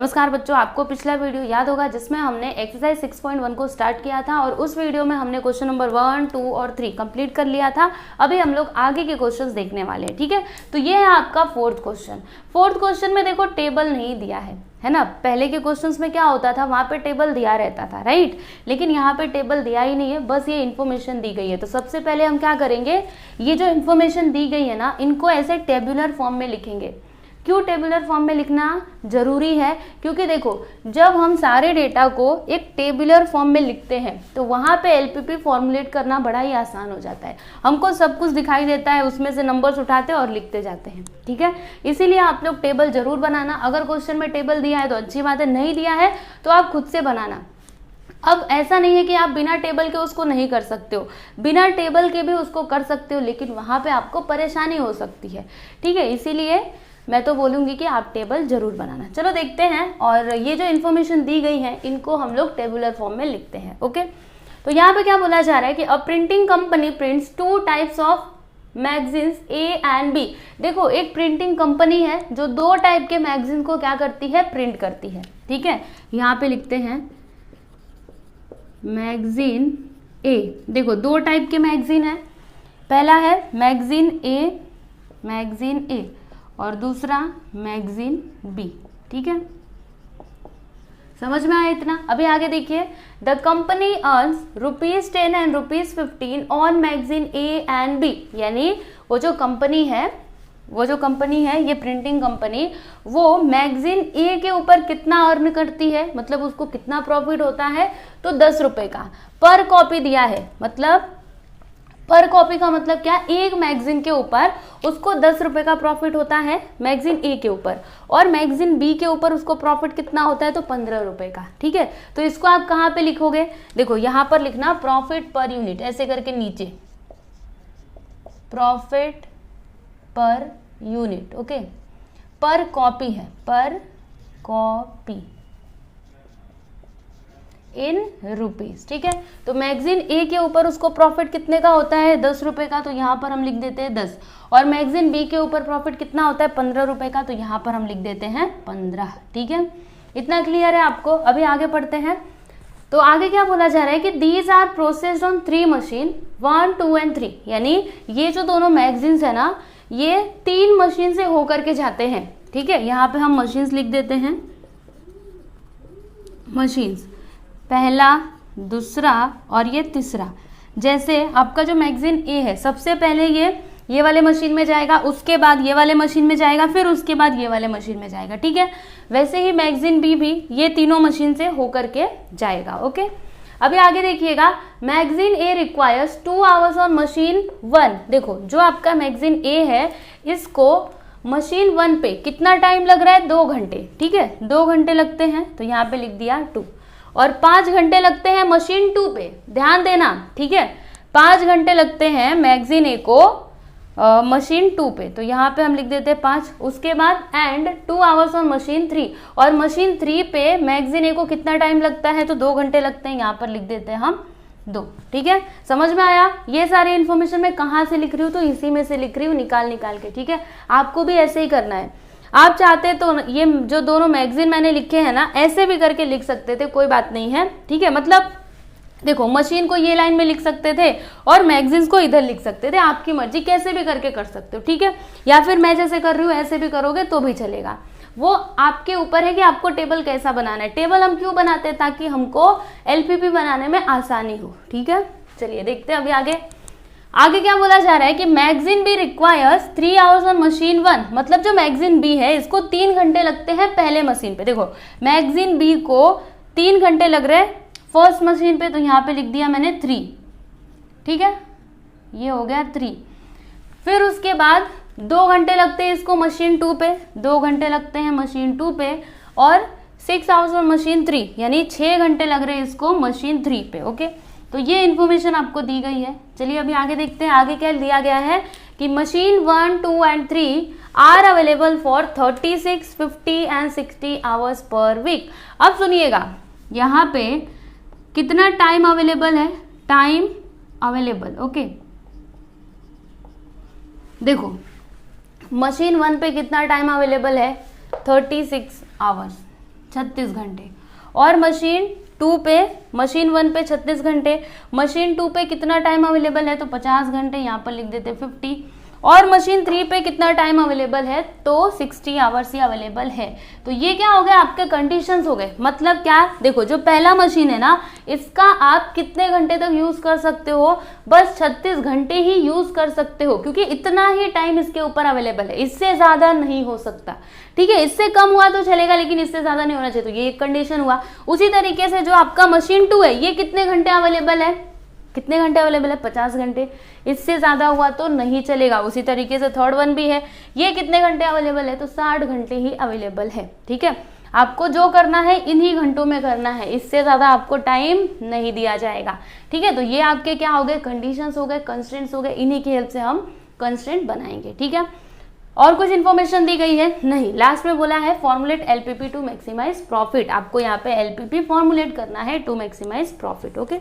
नमस्कार बच्चों, आपको पिछला वीडियो याद होगा जिसमें हमने एक्सरसाइज 6.1 को स्टार्ट किया था और उस वीडियो में हमने क्वेश्चन नंबर 1, 2 और 3 कंप्लीट कर लिया था। अभी हम लोग आगे के क्वेश्चंस देखने वाले हैं, ठीक है। तो ये है आपका फोर्थ क्वेश्चन। फोर्थ क्वेश्चन में देखो टेबल नहीं दिया है ना। पहले के क्वेश्चंस में क्या होता था, वहां पे टेबल दिया रहता था, राइट। लेकिन यहाँ पे टेबल दिया ही नहीं है, बस ये इन्फॉर्मेशन दी गई है। तो सबसे पहले हम क्या करेंगे, ये जो इन्फॉर्मेशन दी गई है ना, इनको ऐसे टेबुलर फॉर्म में लिखेंगे। क्यों टेबुलर फॉर्म में लिखना जरूरी है, क्योंकि देखो जब हम सारे डेटा को एक टेबुलर फॉर्म में लिखते हैं तो वहां पे एलपीपी फॉर्मुलेट करना बड़ा ही आसान हो जाता है। हमको सब कुछ दिखाई देता है, उसमें से नंबर्स उठाते और लिखते जाते हैं, ठीक है। इसीलिए आप लोग टेबल जरूर बनाना। अगर क्वेश्चन में टेबल दिया है तो अच्छी बात है, नहीं दिया है तो आप खुद से बनाना। अब ऐसा नहीं है कि आप बिना टेबल के उसको नहीं कर सकते हो, बिना टेबल के भी उसको कर सकते हो, लेकिन वहां पे आपको परेशानी हो सकती है, ठीक है। इसीलिए मैं तो बोलूंगी कि आप टेबल जरूर बनाना। चलो देखते हैं, और ये जो इन्फॉर्मेशन दी गई है इनको हम लोग टेबुलर फॉर्म में लिखते हैं, ओके। तो यहाँ पे क्या बोला जा रहा है कि a printing company prints 2 types of magazines A and B. देखो एक प्रिंटिंग कंपनी है जो 2 टाइप के मैगजीन को क्या करती है, प्रिंट करती है, ठीक है। यहाँ पे लिखते हैं मैगजीन ए। देखो 2 टाइप के मैगजीन है, पहला है मैगजीन ए और दूसरा मैगजीन बी, ठीक है। समझ में आया इतना। अभी आगे देखिए, the company earns ₹10 and ₹15 on magazine A and B. यानी वो जो कंपनी है ये प्रिंटिंग कंपनी, वो मैगजीन ए के ऊपर कितना अर्न करती है, मतलब उसको कितना प्रॉफिट होता है, तो 10 रुपए का पर कॉपी दिया है। मतलब पर कॉपी का मतलब क्या, एक मैगजीन के ऊपर उसको 10 रुपए का प्रॉफिट होता है मैगजीन ए के ऊपर, और मैगजीन बी के ऊपर उसको प्रॉफिट कितना होता है, तो 15 रुपए का, ठीक है। तो इसको आप कहाँ पे लिखोगे, देखो यहाँ पर लिखना प्रॉफिट पर यूनिट, ऐसे करके नीचे प्रॉफिट पर यूनिट, ओके। पर कॉपी है, पर कॉपी इन रुपीज, ठीक है। तो मैगजीन ए के ऊपर उसको प्रॉफिट कितने का होता है, 10 रुपए का, तो यहाँ पर हम लिख देते हैं 10। और मैगजीन बी के ऊपर प्रॉफिट कितना होता है, 15 रुपए का, तो यहाँ पर हम लिख देते हैं 15, ठीक है। इतना क्लियर है आपको। अभी आगे पढ़ते हैं। तो आगे क्या बोला जा रहा है कि these are processed on 3 machine 1, 2 and 3। यानी ये जो दोनों मैगजीन्स है ना, ये 3 मशीन से होकर के जाते हैं, ठीक है। यहाँ पे हम मशीन्स लिख देते हैं, मशीन्स, पहला, दूसरा और ये तीसरा। जैसे आपका जो मैगजीन ए है, सबसे पहले ये वाले मशीन में जाएगा, उसके बाद ये वाले मशीन में जाएगा, फिर उसके बाद ये वाले मशीन में जाएगा, ठीक है। वैसे ही मैगजीन बी भी ये तीनों मशीन से होकर के जाएगा, ओके। अभी आगे देखिएगा, magazine A requires 2 hours on machine 1। देखो जो आपका मैगजीन ए है, इसको मशीन 1 पे कितना टाइम लग रहा है, 2 घंटे, ठीक है। 2 घंटे लगते हैं, तो यहाँ पे लिख दिया 2। और 5 घंटे लगते हैं मशीन 2 पे, ध्यान देना, ठीक है। 5 घंटे लगते हैं मैगजीन ए को मशीन 2 पे, तो यहाँ पे हम लिख देते हैं 5। उसके बाद एंड 2 आवर्स ऑन मशीन 3, और मशीन 3 पे मैगजीन ए को कितना टाइम लगता है, तो 2 घंटे लगते हैं, यहाँ पर लिख देते हैं हम 2, ठीक है। समझ में आया। ये सारी इन्फॉर्मेशन मैं कहाँ से लिख रही हूँ, तो इसी में से लिख रही हूँ, निकाल के, ठीक है। आपको भी ऐसे ही करना है। आप चाहते तो ये जो दोनों मैगजीन मैंने लिखे हैं ना, ऐसे भी करके लिख सकते थे, कोई बात नहीं है, ठीक है। मतलब देखो मशीन को ये लाइन में लिख सकते थे और मैगजीन्स को इधर लिख सकते थे, आपकी मर्जी, कैसे भी करके कर सकते हो, ठीक है। या फिर मैं जैसे कर रही हूँ ऐसे भी करोगे तो भी चलेगा, वो आपके ऊपर है कि आपको टेबल कैसा बनाना है। टेबल हम क्यों बनाते हैं, ताकि हमको एलपीपी बनाने में आसानी हो, ठीक है। चलिए देखते हैं अभी आगे क्या बोला जा रहा है कि magazine B requires 3 hours on machine 1। मतलब जो मैगजीन बी है, इसको 3 घंटे लगते हैं पहले मशीन पे। देखो मैगजीन बी को 3 घंटे लग रहे फर्स्ट मशीन पे, तो यहाँ पे लिख दिया मैंने 3, ठीक है। ये हो गया 3। फिर उसके बाद 2 घंटे लगते हैं इसको मशीन 2 पे, 2 घंटे लगते हैं मशीन 2 पे, और 6 आवर्स ऑन मशीन 3, यानी 6 घंटे लग रहे हैं इसको मशीन 3 पे, ओके। तो ये इन्फॉर्मेशन आपको दी गई है। चलिए अभी आगे देखते हैं। आगे क्या दिया गया है कि machine 1, 2 and 3 are available for 36, 50 and 60 hours per week. अब सुनिएगा, यहाँ पे कितना टाइम अवेलेबल है, टाइम अवेलेबल, ओके। देखो मशीन 1 पे कितना टाइम अवेलेबल है, 36 आवर्स, 36 घंटे। और मशीन 2 पे, मशीन 1 पे 36 घंटे, मशीन 2 पे कितना टाइम अवेलेबल है, तो 50 घंटे, यहाँ पर लिख देते 50। और मशीन 3 पे कितना टाइम अवेलेबल है, तो 60 आवर्स ही अवेलेबल है। तो ये क्या हो गया, आपके कंडीशंस हो गए। मतलब क्या, देखो जो पहला मशीन है ना, इसका आप कितने घंटे तक यूज कर सकते हो, बस 36 घंटे ही यूज कर सकते हो, क्योंकि इतना ही टाइम इसके ऊपर अवेलेबल है, इससे ज्यादा नहीं हो सकता। ठीक है, इससे कम हुआ तो चलेगा, लेकिन इससे ज्यादा नहीं होना चाहिए। तो ये एक कंडीशन हुआ। उसी तरीके से जो आपका मशीन 2 है, ये कितने घंटे अवेलेबल है, कितने घंटे अवेलेबल है, 50 घंटे, इससे ज्यादा हुआ तो नहीं चलेगा। उसी तरीके से थर्ड वन भी है, ये कितने घंटे अवेलेबल है, तो 60 घंटे ही अवेलेबल है। ठीक है, आपको जो करना है इन्हीं घंटों में करना है, इससे ज्यादा आपको टाइम नहीं दिया जाएगा। ठीक है, तो ये आपके क्या हो गए, कंडीशंस हो गए, कंस्ट्रेंट्स हो गए, इन्हीं की हेल्प से हम कंस्ट्रेंट बनाएंगे। ठीक है, और कुछ इन्फॉर्मेशन दी गई है नहीं। लास्ट में बोला है formulate LPP to maximise profit, आपको यहाँ पे एलपीपी फॉर्मुलेट करना है टू मैक्सिमाइज प्रॉफिट। ओके,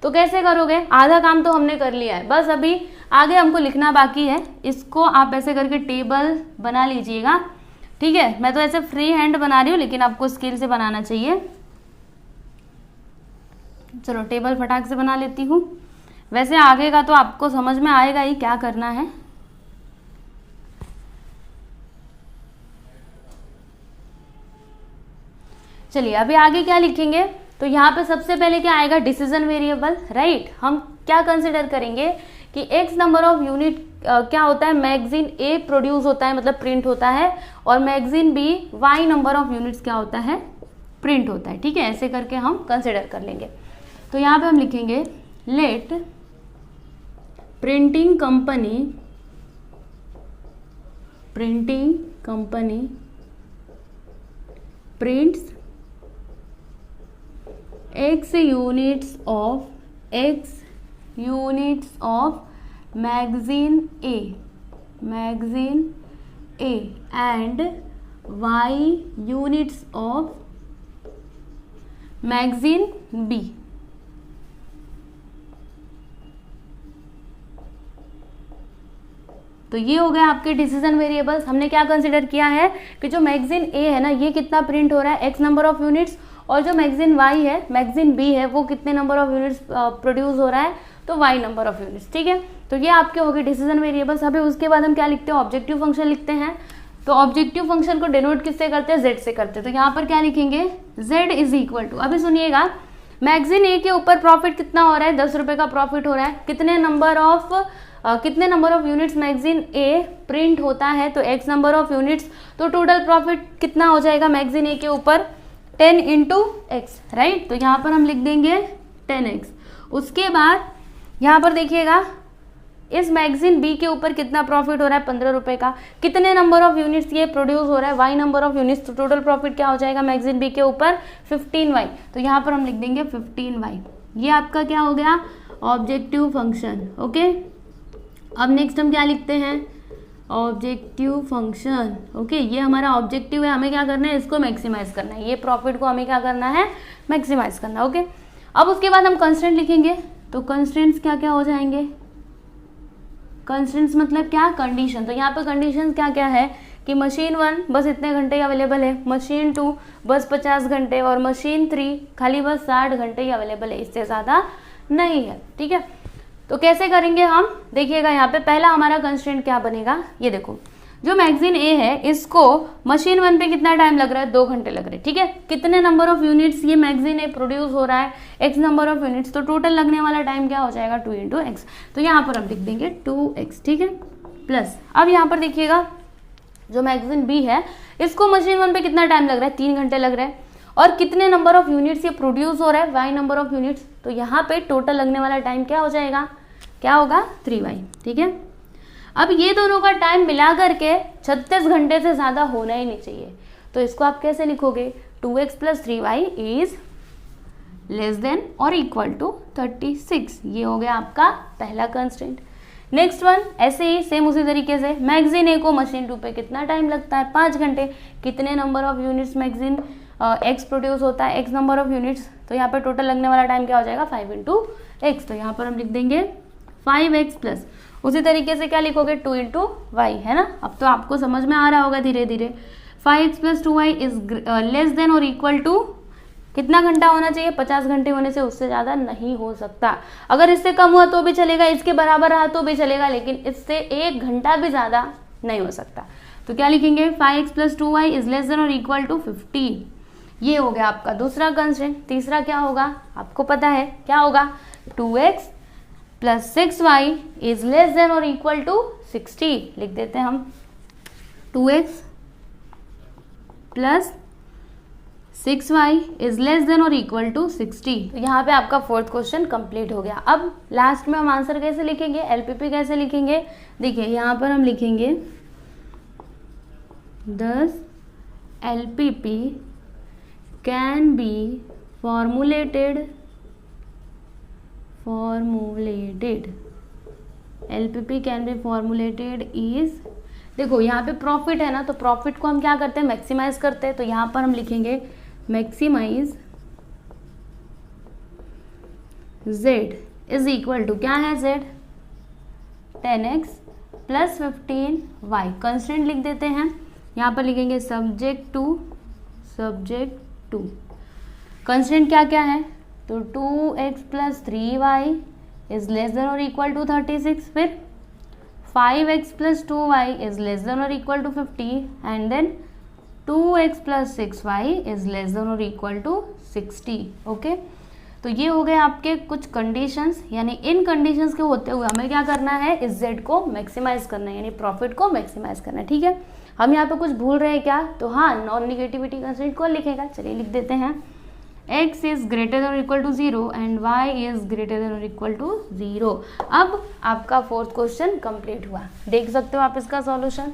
तो कैसे करोगे, आधा काम तो हमने कर लिया है, बस अभी आगे हमको लिखना बाकी है। इसको आप ऐसे करके टेबल बना लीजिएगा। ठीक है, मैं तो ऐसे फ्री हैंड बना रही हूँ, लेकिन आपको स्किल से बनाना चाहिए। चलो टेबल फटाक से बना लेती हूँ। वैसे आगे का तो आपको समझ में आएगा ही क्या करना है। चलिए अभी आगे क्या लिखेंगे, तो यहाँ पे सबसे पहले क्या आएगा, डिसीजन वेरिएबल। राइट, हम क्या कंसिडर करेंगे कि एक्स नंबर ऑफ यूनिट क्या होता है, मैगजीन ए प्रोड्यूस होता है, मतलब प्रिंट होता है, और magazine B Y number of units क्या होता है, प्रिंट होता है। ठीक है, ऐसे करके हम कंसिडर कर लेंगे। तो यहाँ पे हम लिखेंगे let printing company prints x units of magazine A and y units of magazine B। तो ये हो गया आपके डिसीजन वेरिएबल्स। हमने क्या कंसिडर किया है कि जो मैगजीन ए है ना, ये कितना प्रिंट हो रहा है, x नंबर ऑफ यूनिट्स, और जो मैगजीन वाई है, मैगजीन बी है, वो कितने नंबर ऑफ यूनिट्स प्रोड्यूस हो रहा है, तो वाई नंबर ऑफ यूनिट्स। ठीक है, तो ये आपके हो गए डिसीजन वेरिएबल्स। अभी उसके बाद हम क्या लिखते हैं, ऑब्जेक्टिव फंक्शन लिखते हैं। तो ऑब्जेक्टिव फंक्शन को डिनोट किससे करते हैं, जेड से करते हैं। तो यहाँ पर क्या लिखेंगे, जेड इज इक्वल टू, अभी सुनिएगा, मैगजीन ए के ऊपर प्रॉफिट कितना हो रहा है, 10 रुपए का प्रॉफिट हो रहा है। कितने number of units magazine A print होता है, तो एक्स नंबर ऑफ यूनिट्स, तो टोटल प्रॉफिट कितना हो जाएगा मैगजीन ए के ऊपर, 10 इंटू एक्स। राइट, तो यहाँ पर हम लिख देंगे 10x। उसके बाद यहाँ पर देखिएगा, इस मैगजीन बी के ऊपर कितना प्रॉफिट हो रहा है, 15 रुपए का। कितने नंबर ऑफ यूनिट्स ये प्रोड्यूस हो रहा है, वाई नंबर ऑफ यूनिट्स, तो टोटल प्रॉफिट क्या हो जाएगा मैगजीन बी के ऊपर, 15y। तो यहाँ पर हम लिख देंगे 15y। ये आपका क्या हो गया, ऑब्जेक्टिव फंक्शन। ओके, अब नेक्स्ट हम क्या लिखते हैं, ऑब्जेक्टिव फंक्शन। ओके, ये हमारा ऑब्जेक्टिव है, हमें क्या करना है, इसको मैक्सिमाइज करना है, ये प्रॉफिट को हमें क्या करना है, मैक्सिमाइज करना है। ओके, अब उसके बाद हम कंस्ट्रेंट लिखेंगे। तो कंस्ट्रेंट्स क्या क्या हो जाएंगे, कंस्ट्रेंट्स मतलब क्या, कंडीशन। तो यहाँ पे कंडीशन क्या क्या है कि मशीन 1 बस इतने घंटे अवेलेबल है, मशीन 2 बस 50 घंटे, और मशीन 3 खाली बस 60 घंटे ही अवेलेबल है, इससे ज़्यादा नहीं है। ठीक है, तो कैसे करेंगे हम, देखिएगा यहाँ पे पहला हमारा कंस्ट्रेंट क्या बनेगा, ये देखो, जो मैगजीन ए है इसको मशीन 1 पे कितना टाइम लग रहा है, 2 घंटे लग रहे हैं। ठीक है, कितने नंबर ऑफ यूनिट्स ये मैगजीन ए प्रोड्यूस हो रहा है, एक्स नंबर ऑफ यूनिट्स, तो टोटल लगने वाला टाइम क्या हो जाएगा, 2 इंटू एक्स। तो यहाँ पर हम लिख देंगे 2x। ठीक है, प्लस अब यहाँ पर देखिएगा, जो मैगजीन बी है इसको मशीन 1 पे कितना टाइम लग रहा है, 3 घंटे लग रहा है, और कितने नंबर ऑफ यूनिट्स ये प्रोड्यूस हो रहा है, वाई नंबर ऑफ यूनिट्स, तो यहाँ पे टोटल लगने वाला टाइम क्या हो जाएगा, क्या होगा, 3y। ठीक है, अब ये दोनों का टाइम मिला करके 36 घंटे से ज़्यादा होना ही नहीं चाहिए। तो इसको आप कैसे लिखोगे, 2x plus 3y is less than और इक्वल टू 36। ये हो गया आपका पहला कंस्ट्रेंट। नेक्स्ट वन ऐसे ही सेम उसी तरीके से, मैगजीन ए को मशीन 2 पे कितना टाइम लगता है, 5 घंटे। कितने number of units magazine x produce होता है, एक्स नंबर ऑफ यूनिट्स, तो यहाँ पर टोटल लगने वाला टाइम क्या हो जाएगा, 5 इंटू एक्स। तो यहाँ पर हम लिख देंगे 5x प्लस, उसी तरीके से क्या लिखोगे, 2 इंटू वाई, है ना। अब तो आपको समझ में आ रहा होगा धीरे धीरे। 5x + 2y is less than और इक्वल टू कितना घंटा होना चाहिए? 50 घंटे होने से उससे ज़्यादा नहीं हो सकता। अगर इससे कम हुआ तो भी चलेगा, इसके बराबर रहा तो भी चलेगा, लेकिन इससे 1 घंटा भी ज़्यादा नहीं हो सकता। तो क्या लिखेंगे? 5x + 2y is less than और इक्वल टू 50। ये हो गया आपका दूसरा कंस्ट्रेंट। तीसरा क्या होगा? आपको पता है क्या होगा? 2x + 6y is less than और इक्वल टू 60। लिख देते हैं हम 2x + 6y is less than और इक्वल टू 60। तो यहाँ पे आपका फोर्थ क्वेश्चन कंप्लीट हो गया। अब लास्ट में हम आंसर कैसे लिखेंगे, एलपीपी कैसे लिखेंगे? देखिए यहाँ पर हम लिखेंगे 10 LPP can be formulated LPP can be formulated is, देखो यहाँ पे प्रॉफिट है ना, तो प्रॉफिट को हम क्या करते हैं? मैक्सिमाइज करते हैं। तो यहाँ पर हम लिखेंगे maximise z is equal to, क्या है z? 10x + 15y। कंस्टेंट लिख देते हैं, यहाँ पर लिखेंगे सब्जेक्ट टू कंस्टेंट क्या क्या है? तो 2x + 3y is less than और इक्वल टू 36, फिर 5x + 2y is less than और equal to 50 and then 2x + 6y is less than और इक्वल टू 60। ओके, तो ये हो गए आपके कुछ कंडीशंस, यानी इन कंडीशंस के होते हुए हमें क्या करना है? इस z को मैक्सिमाइज करना है, यानी प्रॉफिट को मैक्सिमाइज करना है। ठीक है, हम यहाँ पे कुछ भूल रहे हैं क्या? तो हाँ, नॉन निगेटिविटी कंस्ट्रेंट कौन लिखेगा? चलिए लिख देते हैं x इज ग्रेटर देन और equal to 0 and y is greater than और इक्वल टू 0। अब आपका फोर्थ क्वेश्चन कंप्लीट हुआ। देख सकते हो आप इसका सॉल्यूशन।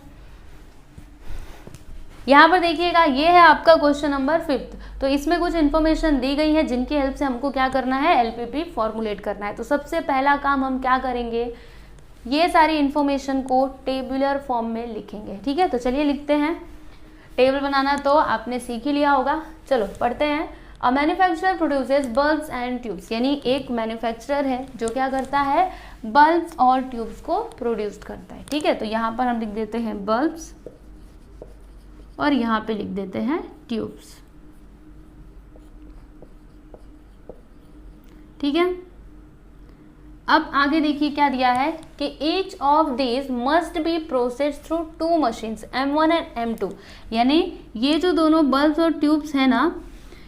यहाँ पर देखिएगा, ये है आपका क्वेश्चन नंबर 5। तो इसमें कुछ इन्फॉर्मेशन दी गई है जिनकी हेल्प से हमको क्या करना है? एलपीपी फॉर्मुलेट करना है। तो सबसे पहला काम हम क्या करेंगे? ये सारी इन्फॉर्मेशन को टेबुलर फॉर्म में लिखेंगे। ठीक है, तो चलिए लिखते हैं। टेबल बनाना तो आपने सीख ही लिया होगा। चलो पढ़ते हैं। A manufacturer produces bulbs and tubes, यानी एक मैन्युफैक्चरर है जो क्या करता है? बल्ब्स और ट्यूब्स को प्रोड्यूस करता है। ठीक है, तो यहाँ पर हम लिख देते हैं बल्ब्स और यहाँ पे लिख देते हैं ट्यूब्स। ठीक है, अब आगे देखिए क्या दिया है कि each of this must be processed through 2 machines M1 and M2, यानी ये जो दोनों बल्ब्स और ट्यूब्स है ना,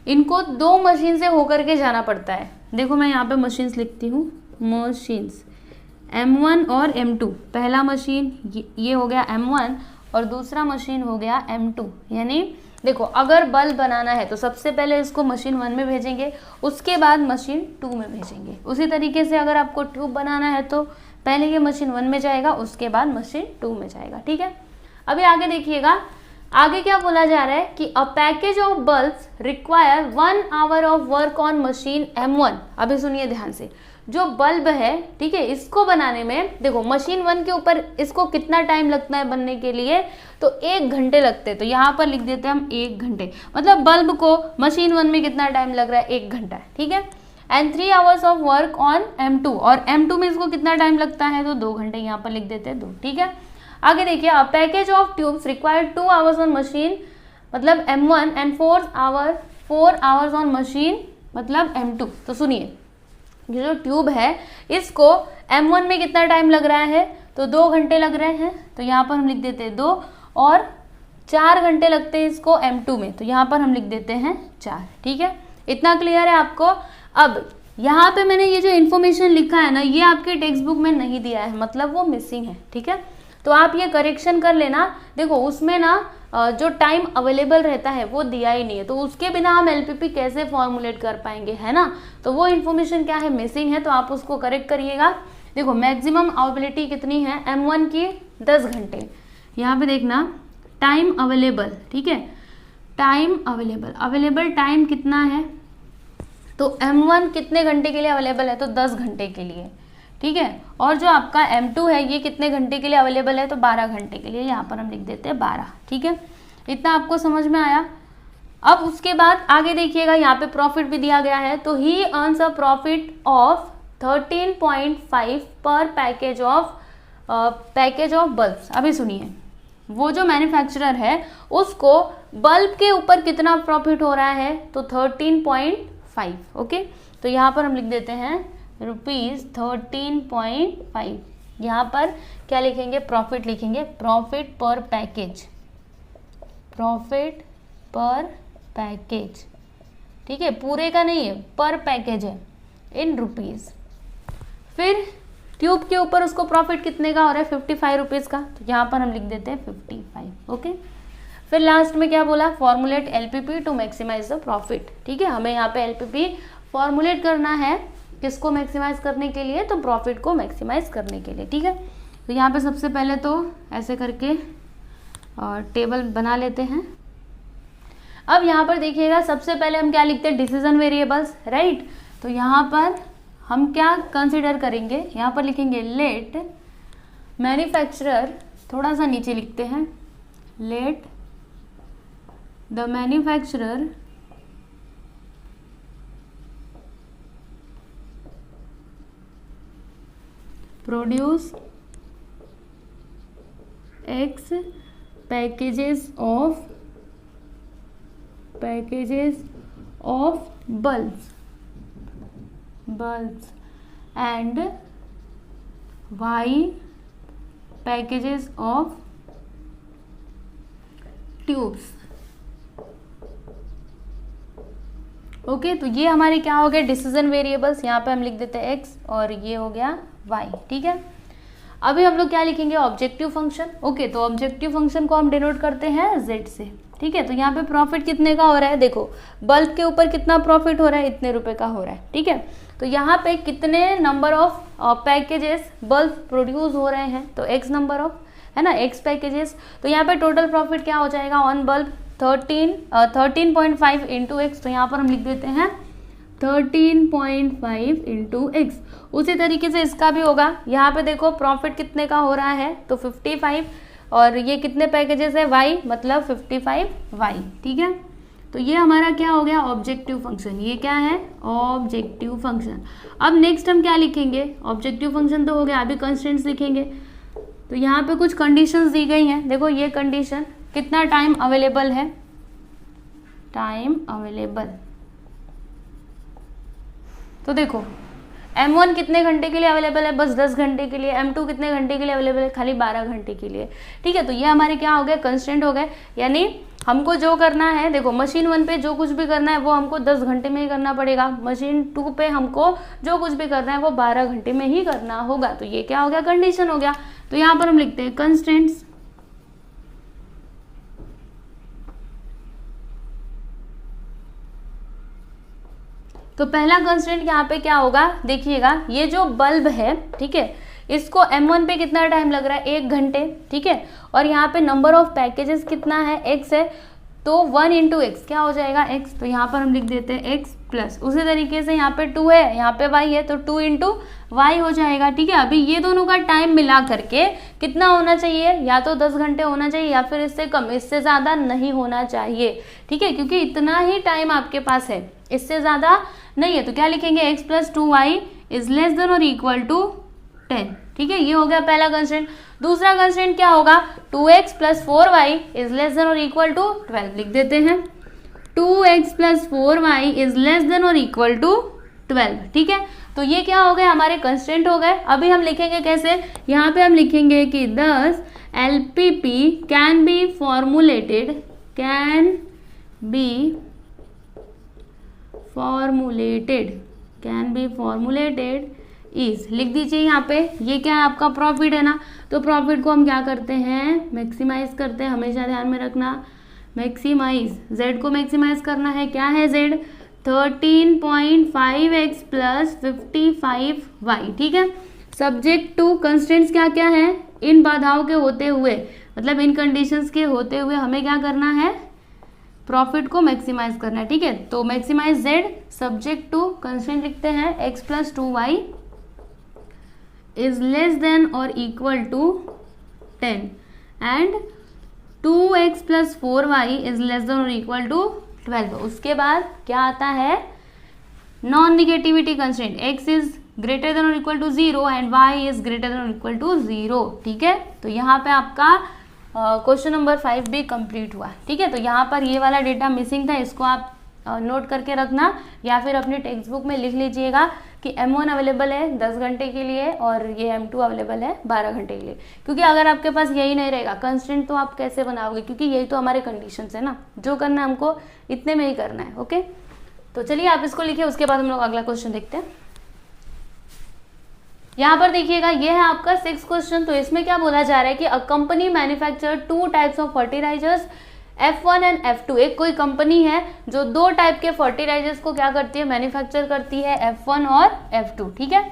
इनको 2 मशीन से होकर के जाना पड़ता है। देखो मैं यहाँ पे मशीन्स लिखती हूँ, मशीन्स M1 और M2। पहला मशीन ये हो गया M1 और दूसरा मशीन हो गया M2। यानी देखो, अगर बल्ब बनाना है तो सबसे पहले इसको मशीन 1 में भेजेंगे, उसके बाद मशीन 2 में भेजेंगे। उसी तरीके से अगर आपको ट्यूब बनाना है तो पहले ये मशीन 1 में जाएगा, उसके बाद मशीन 2 में जाएगा। ठीक है, अभी आगे देखिएगा, आगे क्या बोला जा रहा है कि a package of bulbs require 1 hour of work on machine M1। अभी सुनिए ध्यान से, जो बल्ब है, ठीक है, इसको बनाने में देखो मशीन 1 के ऊपर इसको कितना टाइम लगता है बनने के लिए? तो 1 घंटे लगते हैं। तो यहाँ पर लिख देते हैं हम 1 घंटे, मतलब बल्ब को मशीन 1 में कितना टाइम लग रहा है? 1 घंटा। ठीक है, and 3 hours of work on M2, और M2 में इसको कितना टाइम लगता है? तो 2 घंटे। यहाँ पर लिख देते हैं 2। ठीक है, आगे देखिए, a package of tubes require 2 hours on machine मतलब M1 and 4 hours on machine मतलब M2। तो सुनिए, ये जो ट्यूब है इसको M1 में कितना टाइम लग रहा है? तो 2 घंटे लग रहे हैं। तो यहाँ पर हम लिख देते हैं 2, और 4 घंटे लगते हैं इसको M2 में। तो यहाँ पर हम लिख देते हैं 4। ठीक है, इतना क्लियर है आपको? अब यहाँ पे मैंने ये जो इन्फॉर्मेशन लिखा है ना, ये आपके टेक्स्ट बुक में नहीं दिया है, मतलब वो मिसिंग है। ठीक है, तो आप ये करेक्शन कर लेना। देखो उसमें ना जो टाइम अवेलेबल रहता है वो दिया ही नहीं है, तो उसके बिना हम एलपीपी कैसे फॉर्मुलेट कर पाएंगे, है ना? तो वो इन्फॉर्मेशन क्या है? मिसिंग है, तो आप उसको करेक्ट करिएगा। देखो मैक्सिमम अवेलेबिलिटी कितनी है M1 की? 10 घंटे। यहाँ पे देखना टाइम अवेलेबल, ठीक है, टाइम अवेलेबल टाइम कितना है? तो M1 कितने घंटे के लिए अवेलेबल है? तो 10 घंटे के लिए। ठीक है, और जो आपका M2 है ये कितने घंटे के लिए अवेलेबल है? तो 12 घंटे के लिए। यहाँ पर हम लिख देते हैं 12। ठीक है, इतना आपको समझ में आया? अब उसके बाद आगे देखिएगा, यहाँ पे प्रॉफिट भी दिया गया है। तो ही अर्न्स अ प्रॉफिट ऑफ 13.5 पर पैकेज ऑफ बल्ब्स। अभी सुनिए, वो जो मैन्युफैक्चरर है उसको बल्ब के ऊपर कितना प्रॉफिट हो रहा है, तो 13.5। ओके, तो यहाँ पर हम लिख देते हैं ₹13.5। यहाँ पर क्या लिखेंगे, प्रॉफिट लिखेंगे, प्रॉफिट पर पैकेज, प्रॉफिट पर पैकेज। ठीक है, पूरे का नहीं है, पर पैकेज है, इन रुपीज़। फिर ट्यूब के ऊपर उसको प्रॉफिट कितने का हो रहा है, 55 रुपीज़ का, तो यहाँ पर हम लिख देते हैं 55। ओके, फिर लास्ट में क्या बोला, formulate LPP to maximise the profit. ठीक है, हमें यहाँ पे एलपीपी फॉर्मुलेट करना है, किसको मैक्सिमाइज करने के लिए, तो प्रॉफिट को मैक्सिमाइज करने के लिए। ठीक है, तो यहाँ पे सबसे पहले तो ऐसे करके टेबल बना लेते हैं। अब यहाँ पर देखिएगा, सबसे पहले हम क्या लिखते हैं, डिसीजन वेरिएबल्स, राइट। तो यहाँ पर हम क्या कंसिडर करेंगे, यहाँ पर लिखेंगे लेट मैन्युफैक्चरर, थोड़ा सा नीचे लिखते हैं, let the manufacturer produce X packages of bulbs and Y packages of tubes। Okay, तो ये हमारे क्या हो गए, डिसीजन वेरिएबल्स। यहाँ पे हम लिख देते हैं x और ये हो गया y। ठीक है, अभी हम लोग क्या लिखेंगे, ऑब्जेक्टिव फंक्शन। ओके, तो ऑब्जेक्टिव फंक्शन को हम डिनोट करते हैं z से। ठीक है, तो यहाँ पे प्रॉफिट कितने का हो रहा है, देखो बल्ब के ऊपर कितना प्रॉफिट हो रहा है, इतने रुपए का हो रहा है। ठीक है, तो यहाँ पे कितने number of packages bulb produce हो रहे हैं, तो x नंबर ऑफ, है ना, x पैकेजेस। तो यहाँ पे टोटल प्रॉफिट क्या हो जाएगा ऑन बल्ब, 13.5 इंटू एक्स। तो यहाँ पर हम लिख देते हैं 13.5 इंटू एक्स। उसी तरीके से इसका भी होगा, यहाँ पे देखो प्रॉफिट कितने का हो रहा है, तो 55, और ये कितने पैकेजेस है, y, मतलब 55y। ठीक है, तो ये हमारा क्या हो गया, ऑब्जेक्टिव फंक्शन। ये क्या है, ऑब्जेक्टिव फंक्शन। अब नेक्स्ट हम क्या लिखेंगे, ऑब्जेक्टिव फंक्शन तो हो गया, अभी कंस्ट्रेंट्स लिखेंगे। तो यहाँ पे कुछ कंडीशंस दी गई हैं, देखो ये कंडीशन, कितना टाइम अवेलेबल है, टाइम अवेलेबल। तो देखो M1 कितने घंटे के लिए अवेलेबल है, बस 10 घंटे के लिए। M2 कितने घंटे के लिए अवेलेबल है, खाली 12 घंटे के लिए। ठीक है, तो ये हमारे क्या हो गए, कंस्टेंट हो गए। यानी हमको जो करना है, देखो मशीन 1 पे जो कुछ भी करना है वो हमको 10 घंटे में ही करना पड़ेगा, मशीन 2 पे हमको जो कुछ भी करना है वो 12 घंटे में ही करना होगा। तो ये क्या हो गया, कंडीशन हो गया। तो यहाँ पर हम लिखते हैं कंस्टेंट्स, तो पहला कंस्टेंट यहाँ पे क्या होगा, देखिएगा ये जो बल्ब है, ठीक है, इसको M1 पे कितना टाइम लग रहा है, 1 घंटे। ठीक है, और यहाँ पे नंबर ऑफ पैकेजेस कितना है, x है, तो 1 इंटू एक्स क्या हो जाएगा, x। तो यहाँ पर हम लिख देते हैं x प्लस, उसी तरीके से यहाँ पे 2 है, यहाँ पे y है, तो 2 इंटू वाई हो जाएगा। ठीक है, अभी ये दोनों का टाइम मिला करके कितना होना चाहिए, या तो 10 घंटे होना चाहिए या फिर इससे कम, इससे ज़्यादा नहीं होना चाहिए। ठीक है, क्योंकि इतना ही टाइम आपके पास है, इससे ज़्यादा नहीं है। तो क्या लिखेंगे, x plus 2y is less than और इक्वल टू 10। ठीक है, ये हो गया पहला कंस्टेंट। दूसरा कंस्टेंट क्या होगा, 2x plus 4y is less than और इक्वल टू 12। लिख देते हैं 2x plus 4y is less than और इक्वल टू 12। ठीक है, तो ये क्या हो गए, हमारे कंस्टेंट हो गए। अभी हम लिखेंगे कैसे, यहाँ पे हम लिखेंगे कि thus LPP can be formulated, can be formulated is, लिख दीजिए यहाँ पे, ये क्या है आपका प्रॉफिट है ना, तो प्रॉफिट को हम क्या करते हैं, मैक्सिमाइज करते हैं, हमेशा ध्यान में रखना, मैक्सिमाइज, z को मैक्सिमाइज करना है, क्या है z, 13.5x प्लस 55y। ठीक है, सब्जेक्ट टू कंस्टेंट्स क्या क्या है, इन बाधाओं के होते हुए, मतलब इन कंडीशंस के होते हुए हमें क्या करना है, प्रॉफिट को मैक्सिमाइज करना है। ठीक है, तो maximize z, subject to constant लिखते हैं x plus 2y is less than और equal to 10 and 2x plus 4y is less than और इक्वल टू 12। उसके बाद क्या आता है, non negativity constant, x is greater than और equal to 0 and y is greater than और equal to 0। ठीक है, तो यहाँ पे आपका क्वेश्चन नंबर 5 भी कंप्लीट हुआ। ठीक है, तो यहाँ पर ये वाला डेटा मिसिंग था, इसको आप नोट करके रखना या फिर अपनी टेक्स्ट बुक में लिख लीजिएगा कि M1 अवेलेबल है 10 घंटे के लिए और ये M2 अवेलेबल है 12 घंटे के लिए। क्योंकि अगर आपके पास यही नहीं रहेगा कंस्ट्रेंट तो आप कैसे बनाओगे, क्योंकि यही तो हमारे कंडीशंस है ना, जो करना है हमको इतने में ही करना है। ओके, तो चलिए आप इसको लिखिए, उसके बाद हम लोग अगला क्वेश्चन देखते हैं। यहाँ पर देखिएगा ये है आपका 6th क्वेश्चन। तो इसमें क्या बोला जा रहा है कि a company manufacture 2 types of fertilisers F1 and F2। एक कोई कंपनी है जो 2 टाइप के फर्टिलाइजर्स को क्या करती है, मैन्युफैक्चर करती है, F1 और F2। ठीक है,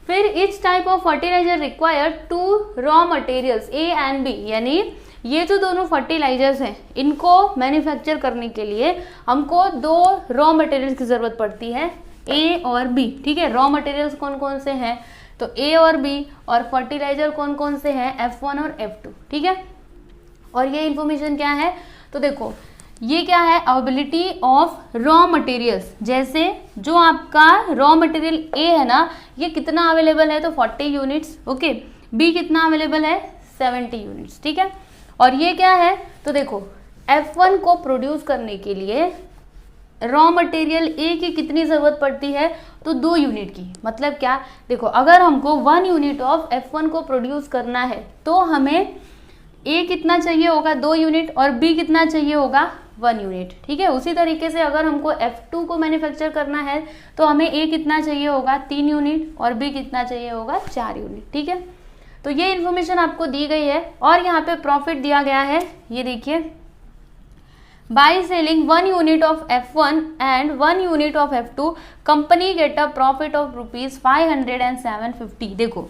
फिर each type of fertiliser require 2 raw materials A and B, यानी ये जो दोनों फर्टिलाइजर्स हैं इनको मैन्युफैक्चर करने के लिए हमको 2 रॉ मटेरियल्स की जरूरत पड़ती है, A और B। ठीक है, रॉ मटेरियल्स कौन कौन से हैं, तो A और B, और फर्टिलाइजर कौन कौन से हैं, F1 और F2। ठीक है, और ये इंफॉर्मेशन क्या है, तो देखो ये क्या है, अवेलेबिलिटी ऑफ रॉ मटेरियल्स। जैसे जो आपका रॉ मटेरियल A है ना, ये कितना अवेलेबल है, तो 40 यूनिट्स। ओके, B कितना अवेलेबल है, 70 यूनिट्स। ठीक है, और ये क्या है, तो देखो F1 को प्रोड्यूस करने के लिए रॉ मटेरियल A की कितनी ज़रूरत पड़ती है, तो 2 यूनिट की। मतलब क्या, देखो अगर हमको 1 यूनिट ऑफ F1 को प्रोड्यूस करना है तो हमें A कितना चाहिए होगा, 2 यूनिट, और B कितना चाहिए होगा, 1 यूनिट। ठीक है, उसी तरीके से अगर हमको F2 को मैन्युफैक्चर करना है तो हमें A कितना चाहिए होगा, 3 यूनिट, और B कितना चाहिए होगा, 4 यूनिट। ठीक है, तो ये इन्फॉर्मेशन आपको दी गई है। और यहाँ पे प्रॉफिट दिया गया है, ये देखिए, by selling 1 unit of F1 and 1 unit of F2 company get a profit of ₹500 and 750। देखो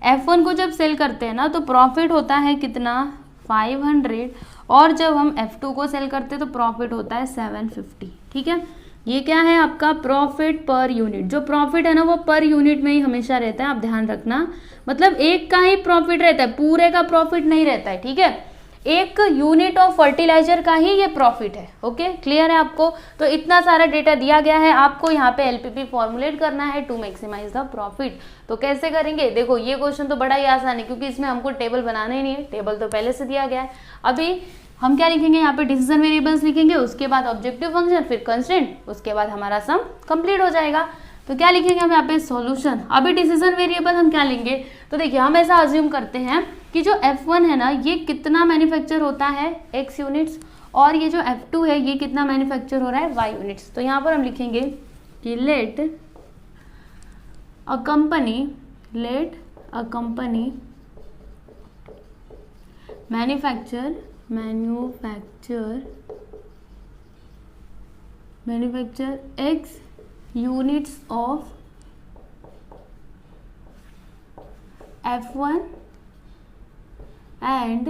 F1 को जब सेल करते हैं ना तो प्रॉफिट होता है कितना, 500, और जब हम F2 को सेल करते हैं तो प्रॉफिट होता है 750। ठीक है, ये क्या है आपका प्रॉफिट पर यूनिट। जो प्रॉफिट है ना वो पर यूनिट में ही हमेशा रहता है, आप ध्यान रखना। मतलब एक का ही प्रॉफिट रहता है, पूरे का प्रॉफिट नहीं रहता है। ठीक है, एक यूनिट ऑफ फर्टिलाइजर का ही ये प्रॉफिट है। ओके, क्लियर है आपको। तो इतना सारा डेटा दिया गया है, आपको यहाँ पे LPP फॉर्मुलेट करना है टू मैक्सिमाइज द प्रॉफिट। तो कैसे करेंगे, देखो ये क्वेश्चन तो बड़ा ही आसान है क्योंकि इसमें हमको टेबल बनाना ही नहीं है, टेबल तो पहले से दिया गया है। अभी हम क्या लिखेंगे, यहाँ पे डिसीजन वेरिएबल्स लिखेंगे, उसके बाद ऑब्जेक्टिव फंक्शन, फिर कंस्ट्रेंट, उसके बाद हमारा सम कंप्लीट हो जाएगा। तो क्या लिखेंगे हम यहाँ पे, सॉल्यूशन। अभी डिसीजन वेरिएबल हम क्या लेंगे, तो देखिए हम ऐसा अज्यूम करते हैं कि जो F1 है ना ये कितना मैन्युफैक्चर होता है, X यूनिट्स, और ये जो F2 है ये कितना मैन्युफैक्चर हो रहा है, Y यूनिट्स। तो यहाँ पर हम लिखेंगे कि let a company manufacture X units of F1 and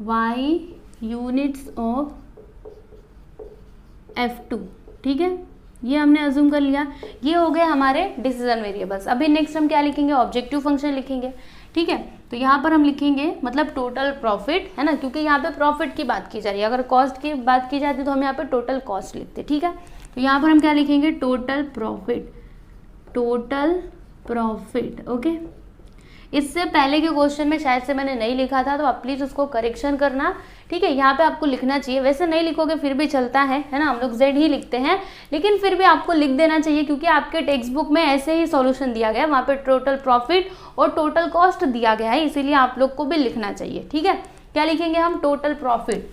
Y units of F2। ठीक है, ये हमने अज्यूम कर लिया। ये हो गए हमारे डिसीजन वेरिएबल्स। अभी नेक्स्ट हम क्या लिखेंगे, ऑब्जेक्टिव फंक्शन लिखेंगे। ठीक है, तो यहाँ पर हम लिखेंगे मतलब टोटल प्रॉफिट, है ना, क्योंकि यहाँ पे प्रॉफिट की बात की जा रही है। अगर कॉस्ट की बात की जाती तो हम यहाँ पे टोटल कॉस्ट लिखते। ठीक है, तो यहाँ पर हम क्या लिखेंगे, टोटल प्रॉफिट। ओके, इससे पहले के क्वेश्चन में शायद से मैंने नहीं लिखा था, तो आप प्लीज़ उसको करेक्शन करना। ठीक है, यहाँ पे आपको लिखना चाहिए, वैसे नहीं लिखोगे फिर भी चलता है ना, हम लोग Z ही लिखते हैं, लेकिन फिर भी आपको लिख देना चाहिए क्योंकि आपके टेक्स्ट बुक में ऐसे ही सॉल्यूशन दिया गया है, वहाँ पे टोटल प्रॉफिट और टोटल कॉस्ट दिया गया है, इसीलिए आप लोग को भी लिखना चाहिए। ठीक है, क्या लिखेंगे हम, टोटल प्रॉफिट,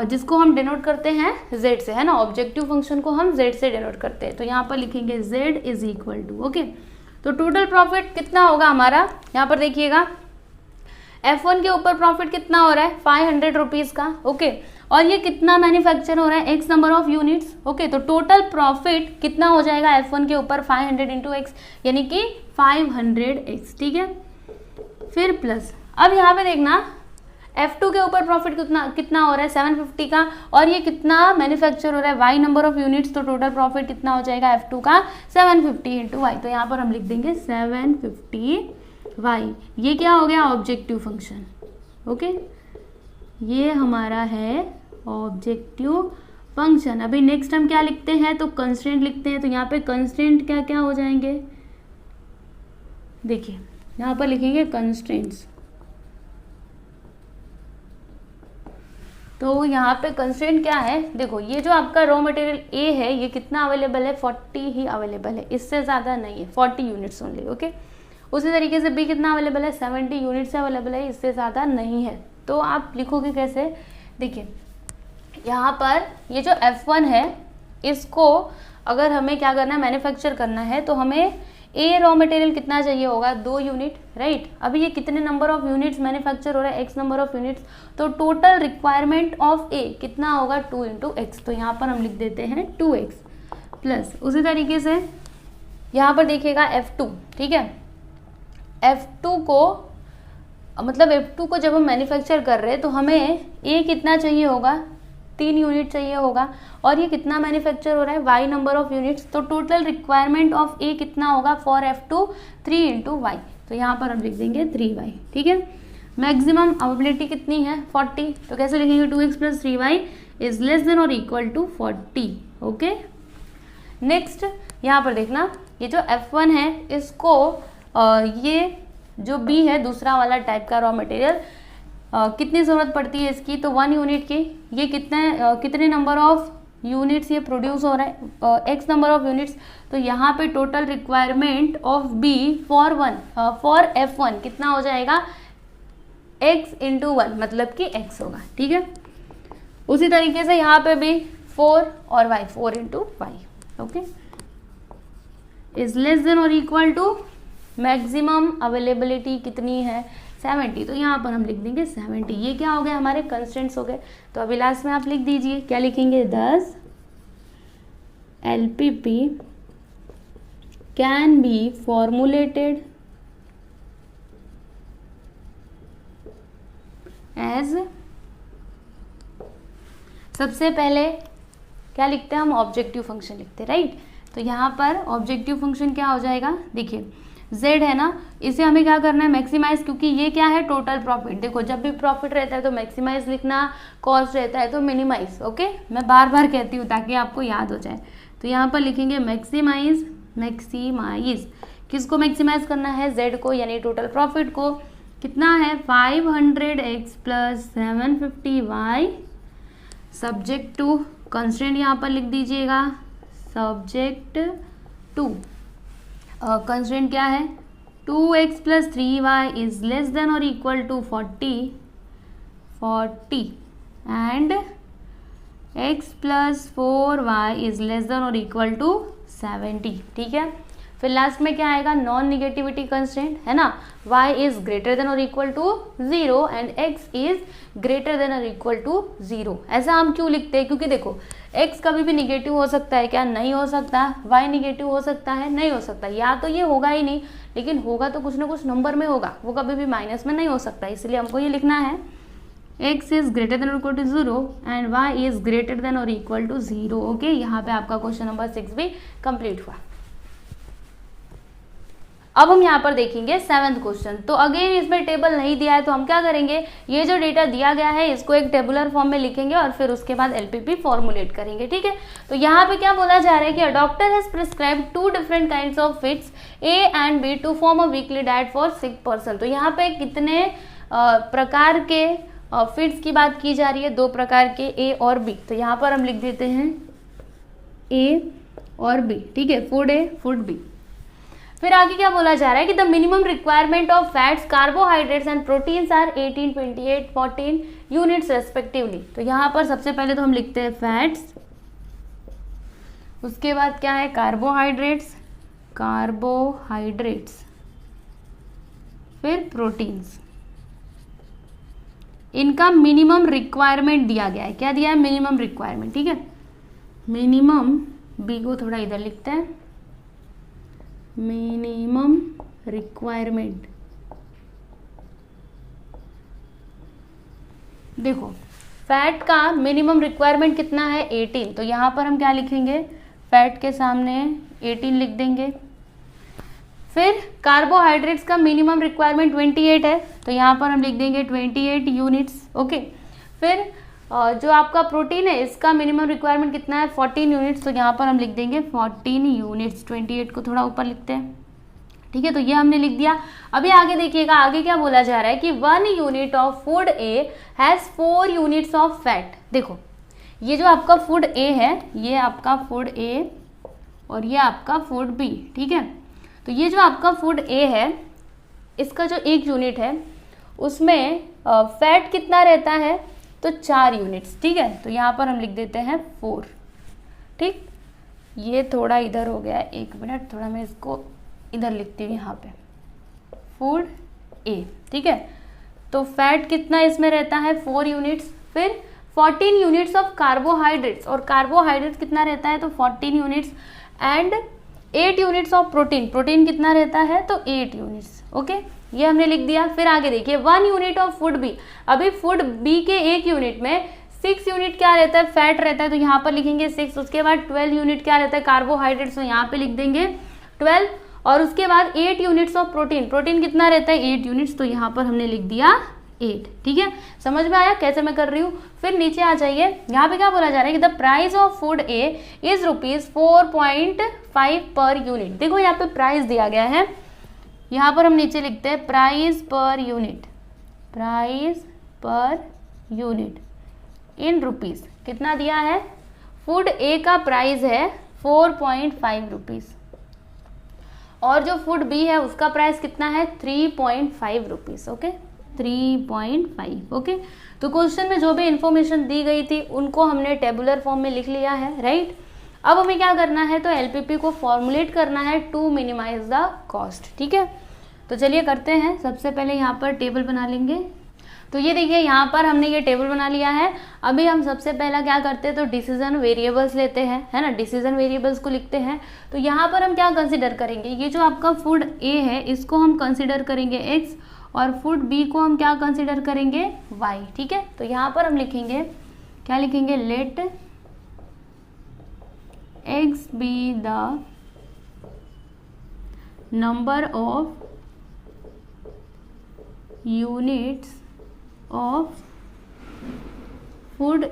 जिसको हम डिनोट करते हैं Z से, है ना, ऑब्जेक्टिव फंक्शन को हम Z से डिनोट करते हैं। तो यहाँ पर लिखेंगे Z is equal to, okay, तो टोटल प्रॉफिट कितना होगा हमारा, यहाँ पर देखिएगा F1 के ऊपर प्रॉफिट कितना हो रहा है, 500 रुपीज़ का। ओके, और ये कितना मैन्युफैक्चर हो रहा है, X number of units. Okay, तो टोटल प्रॉफिट कितना हो जाएगा F1 के ऊपर 500 इंटू X, यानी कि 500X। ठीक है, फिर प्लस, अब यहाँ पे देखना F2 के ऊपर प्रॉफिट कितना हो रहा है, 750 का, और ये कितना मैन्युफैक्चर हो रहा है, Y नंबर ऑफ यूनिट्स, तो टोटल प्रॉफिट कितना हो जाएगा F2 का, 750 इंटू Y। तो यहाँ पर हम लिख देंगे 750Y। ये क्या हो गया, ऑब्जेक्टिव फंक्शन। ओके, ये हमारा है ऑब्जेक्टिव फंक्शन। अभी नेक्स्ट हम क्या लिखते हैं, तो कंस्ट्रेंट लिखते हैं। तो यहाँ पे कंस्ट्रेंट क्या क्या हो जाएंगे, देखिए यहाँ पर लिखेंगे कंस्ट्रेंट्स। तो यहाँ पे कंस्ट्रेंट क्या है, देखो ये जो आपका रॉ मटेरियल ए है ये कितना अवेलेबल है, 40 ही अवेलेबल है, इससे ज़्यादा नहीं है, 40 यूनिट्स ओनली। ओके, उसी तरीके से बी कितना अवेलेबल है, 70 यूनिट्स अवेलेबल है, इससे ज़्यादा नहीं है। तो आप लिखोगे कैसे, देखिए यहाँ पर ये जो F1 है इसको अगर हमें क्या करना है, मैन्युफैक्चर करना है, तो हमें ए रॉ मटेरियल कितना चाहिए होगा, 2 यूनिट, राइट। अभी ये कितने नंबर ऑफ यूनिट्स मैन्युफैक्चर हो रहा है, x नंबर ऑफ यूनिट्स, तो टोटल रिक्वायरमेंट ऑफ ए कितना होगा, 2 × x। तो यहाँ पर हम लिख देते हैं 2x प्लस, उसी तरीके से यहाँ पर देखिएगा F2, ठीक है। F2 को मतलब F2 को जब हम मैन्युफैक्चर कर रहे हैं तो हमें ए कितना चाहिए होगा, 3 यूनिट चाहिए होगा, और ये कितना मैन्युफैक्चर हो रहा है, y नंबर ऑफ यूनिट्स। तो टोटल रिक्वायरमेंट ऑफ ए कितना होगा फॉर F2, 3 × y। तो यहाँ पर हम लिख देंगे 3y, ठीक है। मैक्सिमम अवेलेबिलिटी कितनी है, 40। तो कैसे लिखेंगे, 2x + 3y is less than और इक्वल टू 40। ओके, नेक्स्ट यहाँ पर देखना, ये जो F1 है इसको ये जो B है दूसरा वाला टाइप का रॉ मटेरियल कितनी ज़रूरत पड़ती है इसकी, तो 1 यूनिट की। ये कितने नंबर ऑफ यूनिट्स ये प्रोड्यूस हो रहा है, x नंबर ऑफ यूनिट्स। तो यहाँ पे total requirement of B for F1 कितना हो जाएगा, x × 1 मतलब कि x होगा, ठीक है। उसी तरीके से यहाँ पे भी 4 और y, 4 × y, okay, is less than और इक्वल टू मैक्सिमम अवेलेबिलिटी कितनी है, 70। तो यहाँ पर हम लिख देंगे 70। ये क्या हो गया, हमारे कंस्टेंट्स हो गए। तो अभी लास्ट में आप लिख दीजिए, क्या लिखेंगे, 10 LPP can be formulated as, सबसे पहले क्या लिखते हैं हम, ऑब्जेक्टिव फंक्शन लिखते हैं, राइट। तो यहाँ पर ऑब्जेक्टिव फंक्शन क्या हो जाएगा, देखिए z है ना, इसे हमें क्या करना है, मैक्सिमाइज, क्योंकि ये क्या है, टोटल प्रॉफिट। देखो जब भी प्रॉफिट रहता है तो मैक्सिमाइज लिखना, कॉस्ट रहता है तो मिनिमाइज। ओके, मैं बार बार कहती हूँ ताकि आपको याद हो जाए। तो यहाँ पर लिखेंगे मैक्सिमाइज, किसको मैक्सिमाइज करना है, z को, यानी टोटल प्रॉफिट को। कितना है, 500x + 750y subject to, constraint यहाँ पर लिख दीजिएगा, सब्जेक्ट टू, कंस्ट्रेंट क्या है, 2x + 3y is less than और equal to 40 and x + 4y is less than और इक्वल टू 70, ठीक है। फिर लास्ट में क्या आएगा, नॉन निगेटिविटी कंस्ट्रेंट है ना, y इज ग्रेटर देन और equal to 0 and x is greater than और इक्वल टू 0। ऐसा हम क्यों लिखते हैं, क्योंकि देखो x कभी भी निगेटिव हो सकता है क्या, नहीं हो सकता, y निगेटिव हो सकता है, नहीं हो सकता, या तो ये होगा ही नहीं, लेकिन होगा तो कुछ ना कुछ नंबर में होगा, वो कभी भी माइनस में नहीं हो सकता। इसलिए हमको ये लिखना है, x इज ग्रेटर देन और equal to 0 and y is greater than और इक्वल टू 0। ओके, यहाँ पे आपका क्वेश्चन नंबर 6 भी कंप्लीट हुआ। अब हम यहाँ पर देखेंगे 7th क्वेश्चन। तो अगेन इसमें टेबल नहीं दिया है तो हम क्या करेंगे, ये जो डेटा दिया गया है इसको एक टेबुलर फॉर्म में लिखेंगे और फिर उसके बाद LPP फॉर्मुलेट करेंगे, ठीक है। तो यहाँ पे क्या बोला जा रहा है कि a doctor has prescribed 2 different kinds of feeds A and B to form a weekly diet for sick person. तो यहाँ पे कितने प्रकार के फीड्स की बात की जा रही है, 2 प्रकार के, A और B। तो यहाँ पर हम लिख देते हैं A और B, ठीक है, फूड A, फूड B। फिर आगे क्या बोला जा रहा है कि the minimum requirement of fats, carbohydrates and proteins are 18, 28, 14 units respectively. तो यहाँ पर सबसे पहले तो हम लिखते हैं फैट्स, उसके बाद क्या है, कार्बोहाइड्रेट्स, फिर प्रोटीन्स। इनका मिनिमम रिक्वायरमेंट दिया गया है, क्या दिया है, मिनिमम रिक्वायरमेंट, ठीक है। मिनिमम, बी को थोड़ा इधर लिखते हैं, मिनिमम रिक्वायरमेंट। देखो फैट का मिनिमम रिक्वायरमेंट कितना है, 18। तो यहाँ पर हम क्या लिखेंगे, फैट के सामने 18 लिख देंगे। फिर कार्बोहाइड्रेट्स का मिनिमम रिक्वायरमेंट 28 है, तो यहाँ पर हम लिख देंगे 28 यूनिट्स, ओके। फिर जो आपका प्रोटीन है इसका मिनिमम रिक्वायरमेंट कितना है, 14 यूनिट्स। तो यहाँ पर हम लिख देंगे 14 यूनिट्स, 28 को थोड़ा ऊपर लिखते हैं, ठीक है, तो ये हमने लिख दिया। अभी आगे देखिएगा, आगे क्या बोला जा रहा है कि 1 unit of food A has 4 units of fat. देखो ये जो आपका फूड ए है, ये आपका फूड ए और ये आपका फूड बी, ठीक है। तो ये जो आपका फूड ए है, इसका जो 1 यूनिट है उसमें फैट कितना रहता है, तो 4 यूनिट्स, ठीक है। तो यहाँ पर हम लिख देते हैं 4, ठीक। ये थोड़ा इधर हो गया, 1 मिनट, थोड़ा मैं इसको इधर लिखती हूँ यहाँ पे, फूड ए, ठीक है। तो फैट कितना इसमें रहता है, 4 यूनिट्स। फिर 14 यूनिट्स ऑफ कार्बोहाइड्रेट्स, और कार्बोहाइड्रेट्स कितना रहता है, तो 14 units. And 8 units of protein, protein कितना रहता है, तो 8 यूनिट्स, ओके। ये हमने लिख दिया। फिर आगे देखिए 1 यूनिट ऑफ फूड बी, अभी फूड बी के 1 यूनिट में 6 यूनिट क्या रहता है, फैट रहता है, तो यहाँ पर लिखेंगे 6। उसके बाद 12 यूनिट क्या रहता है, कार्बोहाइड्रेट्स, तो यहाँ पे लिख देंगे 12। और उसके बाद 8 यूनिट्स ऑफ प्रोटीन, प्रोटीन कितना रहता है, 8 यूनिट्स, तो यहाँ पर हमने लिख दिया 8, ठीक है। समझ में आया कैसे मैं कर रही हूँ। फिर नीचे आ जाइए, यहाँ पे क्या बोला जा रहा है कि the price of food A is ₹4.5 per unit. देखो यहाँ पे प्राइस दिया गया है, यहाँ पर हम नीचे लिखते हैं price per unit, price per unit in rupees. कितना दिया है, फूड ए का प्राइस है 4.5 रुपीज़, और जो फूड बी है उसका प्राइस कितना है, 3.5 रुपीज़, ओके, 3.5, ओके। तो क्वेश्चन में जो भी इंफॉर्मेशन दी गई थी उनको हमने टेबुलर फॉर्म में लिख लिया है, राइट। अब हमें क्या करना है, तो एलपीपी को फॉर्मुलेट करना है टू मिनिमाइज द कॉस्ट, ठीक है। तो चलिए करते हैं। सबसे पहले यहाँ पर टेबल बना लेंगे। तो ये देखिए यहाँ पर हमने ये टेबल बना लिया है। अभी हम सबसे पहला क्या करते हैं, तो डिसीजन वेरिएबल्स लेते हैं, है ना, डिसीजन वेरिएबल्स को लिखते हैं। तो यहाँ पर हम क्या कंसिडर करेंगे, ये जो आपका फूड ए है इसको हम कंसिडर करेंगे x, और फूड बी को हम क्या कंसिडर करेंगे, y, ठीक है। तो यहाँ पर हम लिखेंगे, क्या लिखेंगे, let x be the number of units of food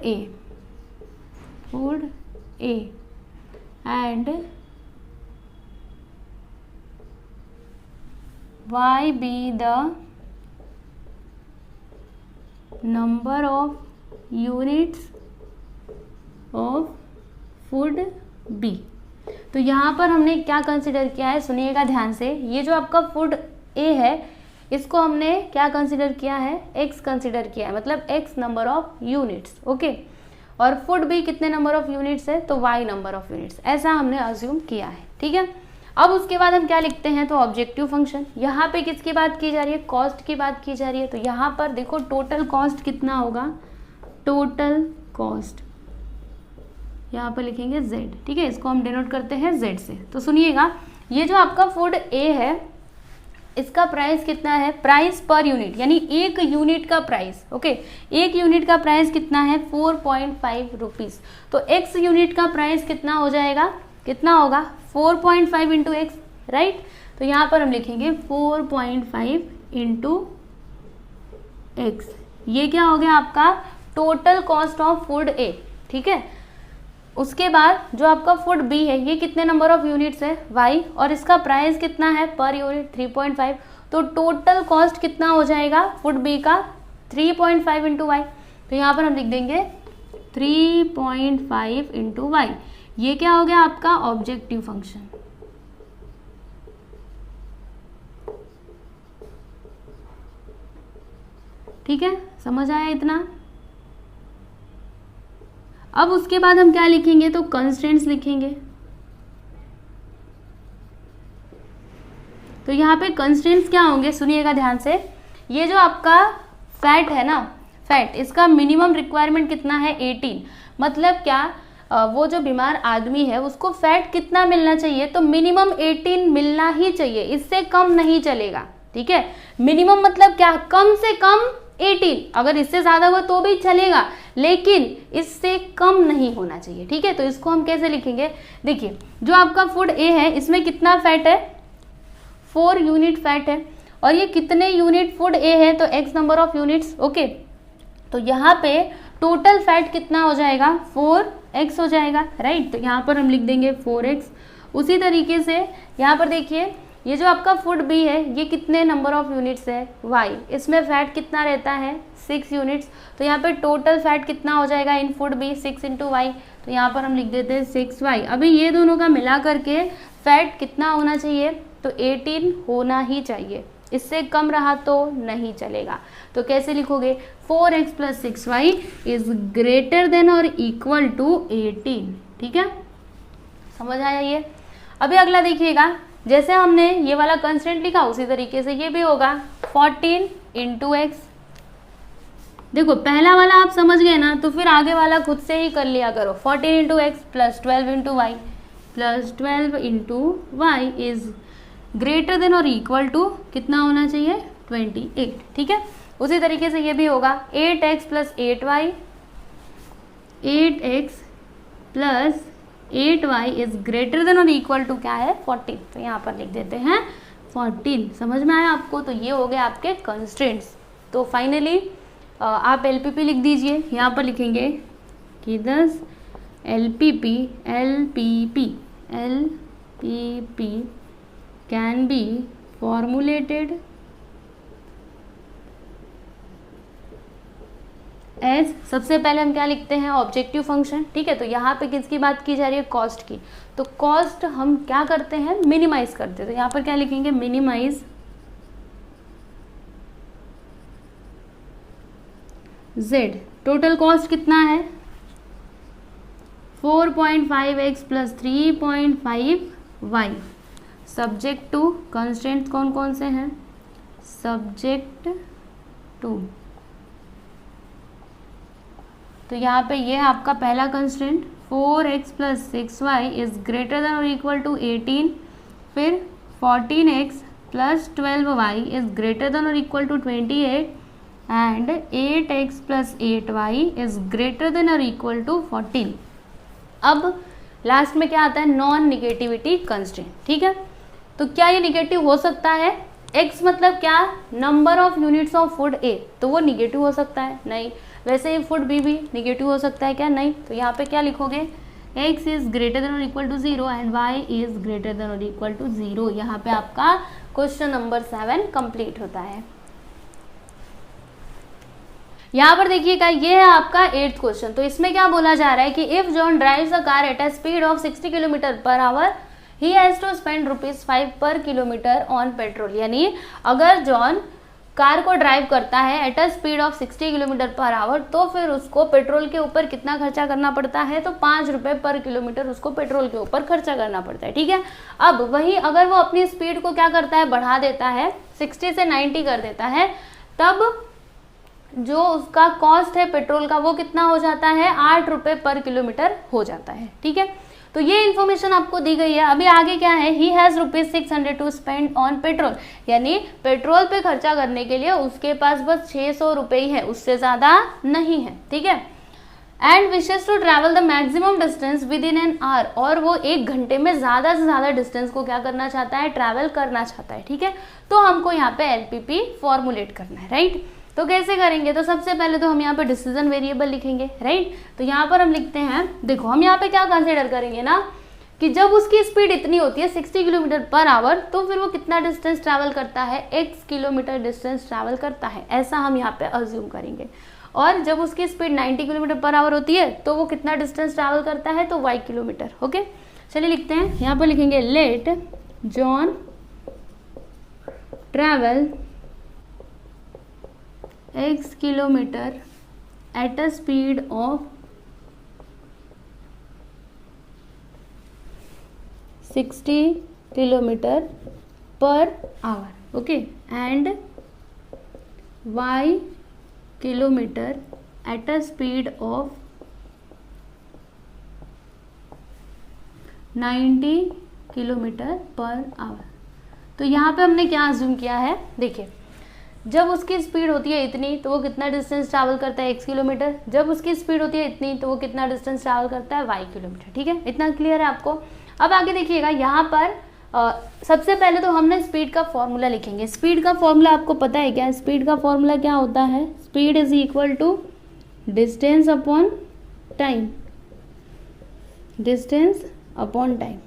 A, and y be the number of units of food B। तो यहाँ पर हमने क्या कंसिडर किया है, सुनिएगा ध्यान से। ये जो आपका फूड ए है इसको हमने क्या कंसिडर किया है, x कंसिडर किया है, मतलब x number of units, okay. और फूड बी कितने नंबर ऑफ यूनिट्स है, तो y नंबर ऑफ यूनिट्स, ऐसा हमने अज्यूम किया है, ठीक है। अब उसके बाद हम क्या लिखते हैं, तो ऑब्जेक्टिव फंक्शन। यहाँ पे किसकी बात की जा रही है, कॉस्ट की बात की जा रही है। तो यहाँ पर देखो टोटल कॉस्ट कितना होगा, टोटल कॉस्ट यहाँ पर लिखेंगे z, ठीक है। इसको हम डिनोट करते हैं z से। तो सुनिएगा, ये जो आपका फूड ए है इसका प्राइस कितना है, प्राइस पर यूनिट, यानी 1 यूनिट का प्राइस, ओके। 1 यूनिट का प्राइस कितना है, 4.5 रुपीज़। तो x यूनिट का प्राइस कितना हो जाएगा, कितना होगा, 4.5 इंटू एक्स, राइट। तो यहाँ पर हम लिखेंगे 4.5 इंटू एक्स। ये क्या हो गया आपका टोटल कॉस्ट ऑफ फूड ए, ठीक है। उसके बाद जो आपका फूड बी है ये कितने नंबर ऑफ यूनिट्स है, y, और इसका प्राइस कितना है पर यूनिट 3.5। तो टोटल कॉस्ट कितना हो जाएगा फूड बी का, 3.5 इंटू वाई। तो यहाँ पर हम लिख देंगे 3.5 इंटू वाई। ये क्या हो गया आपका ऑब्जेक्टिव फंक्शन, ठीक है। समझ आया इतना। अब उसके बाद हम क्या लिखेंगे, तो कंस्ट्रेंट्स लिखेंगे। तो यहाँ पे कंस्ट्रेंट्स क्या होंगे, सुनिएगा ध्यान से। ये जो आपका फैट है ना, फैट, इसका मिनिमम रिक्वायरमेंट कितना है, 18। मतलब क्या, वो जो बीमार आदमी है उसको फैट कितना मिलना चाहिए, तो मिनिमम 18 मिलना ही चाहिए, इससे कम नहीं चलेगा, ठीक है। मिनिमम मतलब क्या, कम से कम 18, अगर इससे ज़्यादा हुआ तो भी चलेगा, लेकिन इससे कम नहीं होना चाहिए, ठीक है। तो इसको हम कैसे लिखेंगे, देखिए जो आपका फूड ए है इसमें कितना फैट है, 4 यूनिट फैट है, और ये कितने यूनिट फूड ए है, तो x number of units, okay. तो यहाँ पे टोटल फैट कितना हो जाएगा, 4x हो जाएगा, राइट। तो यहाँ पर हम लिख देंगे 4x। उसी तरीके से यहाँ पर देखिए ये जो आपका फूड बी है ये कितने नंबर ऑफ यूनिट्स है y, इसमें फैट कितना रहता है 6 यूनिट्स, तो यहाँ पे टोटल फैट कितना हो जाएगा in food B 6 into Y, तो यहाँ पर हम लिख देते हैं 6y। अभी ये दोनों का मिला करके फैट कितना होना चाहिए, तो 18 होना ही चाहिए, इससे कम रहा तो नहीं चलेगा। तो कैसे लिखोगे 4x plus 6y is greater than और इक्वल टू 18, ठीक है, समझ आया ये। अभी अगला देखिएगा, जैसे हमने ये वाला कंस्टेंट लिखा उसी तरीके से ये भी होगा 14 इंटू एक्स। देखो पहला वाला आप समझ गए ना, तो फिर आगे वाला खुद से ही कर लिया करो। 14 into X plus 12 into Y plus 12 into Y is greater than और इक्वल टू कितना होना चाहिए 28, ठीक है। उसी तरीके से ये भी होगा 8x plus 8y, 8x plus 8y is greater than और इक्वल टू क्या है 14, तो यहाँ पर लिख देते हैं 14। समझ में आया आपको, तो ये हो गए आपके कंस्ट्रेंट्स। तो फाइनली आप LPP लिख दीजिए, यहाँ पर लिखेंगे कि 10 LPP can be formulated as, सबसे पहले हम क्या लिखते हैं ऑब्जेक्टिव फंक्शन, ठीक है। तो यहाँ पे किसकी बात की जा रही है कॉस्ट की, तो कॉस्ट हम क्या करते हैं मिनिमाइज करते हैं, तो यहाँ पर क्या लिखेंगे मिनिमाइज z, टोटल कॉस्ट कितना है 4.5x plus 3.5y, subject to constraint कौन कौन से हैं, सब्जेक्ट टू, तो यहाँ पे ये है आपका पहला constant 4x plus 6y is greater than और इक्वल टू 18, फिर 14x plus 12y is greater than और equal to 28 and 8x plus 8y is greater than और इक्वल टू 14। अब लास्ट में क्या आता है नॉन निगेटिविटी कंस्टेंट, ठीक है। तो क्या ये निगेटिव हो सकता है, x मतलब क्या number of units of food a, तो वो निगेटिव हो सकता है नहीं, वैसे ही फूड बी भी निगेटिव हो सकता है क्या नहीं, तो यहाँ पे क्या लिखोगे x इज ग्रेटर देन और equal to 0 and y is greater than और इक्वल टू 0। यहाँ पे आपका क्वेश्चन नंबर 7 कंप्लीट होता है। यहाँ पर देखिएगा ये है आपका 8th क्वेश्चन। तो इसमें क्या बोला जा रहा है कि if John drives a car at a speed of 60 kilometre per hour he has to spend ₹5 per kilometre on petrol, यानी अगर जॉन कार को ड्राइव करता है eight a speed of 60 kilometre per hour, तो फिर उसको पेट्रोल के ऊपर कितना खर्चा करना पड़ता है, तो ₹5 पर किलोमीटर उसको पेट्रोल के ऊपर खर्चा करना पड़ता है, ठीक है। अब वही अगर वो अपनी स्पीड को क्या करता है बढ़ा देता है 60 से 90 कर देता है, तब जो उसका कॉस्ट है पेट्रोल का वो कितना हो जाता है ₹8 पर किलोमीटर हो जाता है, ठीक है। तो ये इन्फॉर्मेशन आपको दी गई है। अभी आगे क्या है he has ₹600 to spend on petrol, यानी पेट्रोल पे खर्चा करने के लिए उसके पास बस 600 रुपये ही है, उससे ज़्यादा नहीं है, ठीक है। And wishes to travel the maximum distance within an hour, और वो 1 घंटे में ज़्यादा से ज़्यादा डिस्टेंस को क्या करना चाहता है ट्रैवल करना चाहता है, ठीक है। तो हमको यहाँ पे LPP फॉर्मुलेट करना है, राइट। तो कैसे करेंगे, तो सबसे पहले तो हम यहाँ पे डिसीजन वेरिएबल लिखेंगे, राइट। तो यहाँ पर हम लिखते हैं, देखो हम यहाँ पे क्या कंसिडर करेंगे ना कि जब उसकी स्पीड इतनी होती है 60 किलोमीटर पर आवर, तो फिर वो कितना डिस्टेंस ट्रैवल करता है x किलोमीटर डिस्टेंस ट्रैवल करता है, ऐसा हम यहाँ पे अज्यूम करेंगे। और जब उसकी स्पीड 90 किलोमीटर पर आवर होती है तो वो कितना डिस्टेंस ट्रैवल करता है, तो y किलोमीटर। ओके चलिए लिखते हैं, यहाँ पर लिखेंगे let John travel x kilometre at a speed of 60 kilometre per hour, okay, and y kilometre at a speed of 90 kilometre per hour. तो यहाँ पे हमने क्या अज्यूम किया है, देखिए जब उसकी स्पीड होती है इतनी तो वो कितना डिस्टेंस ट्रैवल करता है x किलोमीटर, जब उसकी स्पीड होती है इतनी तो वो कितना डिस्टेंस ट्रैवल करता है y किलोमीटर, ठीक है। इतना क्लियर है आपको। अब आगे देखिएगा, यहाँ पर सबसे पहले तो हमने स्पीड का फॉर्मूला लिखेंगे। स्पीड का फॉर्मूला आपको पता है क्या, स्पीड का फॉर्मूला क्या होता है, speed is equal to distance upon time, distance upon time.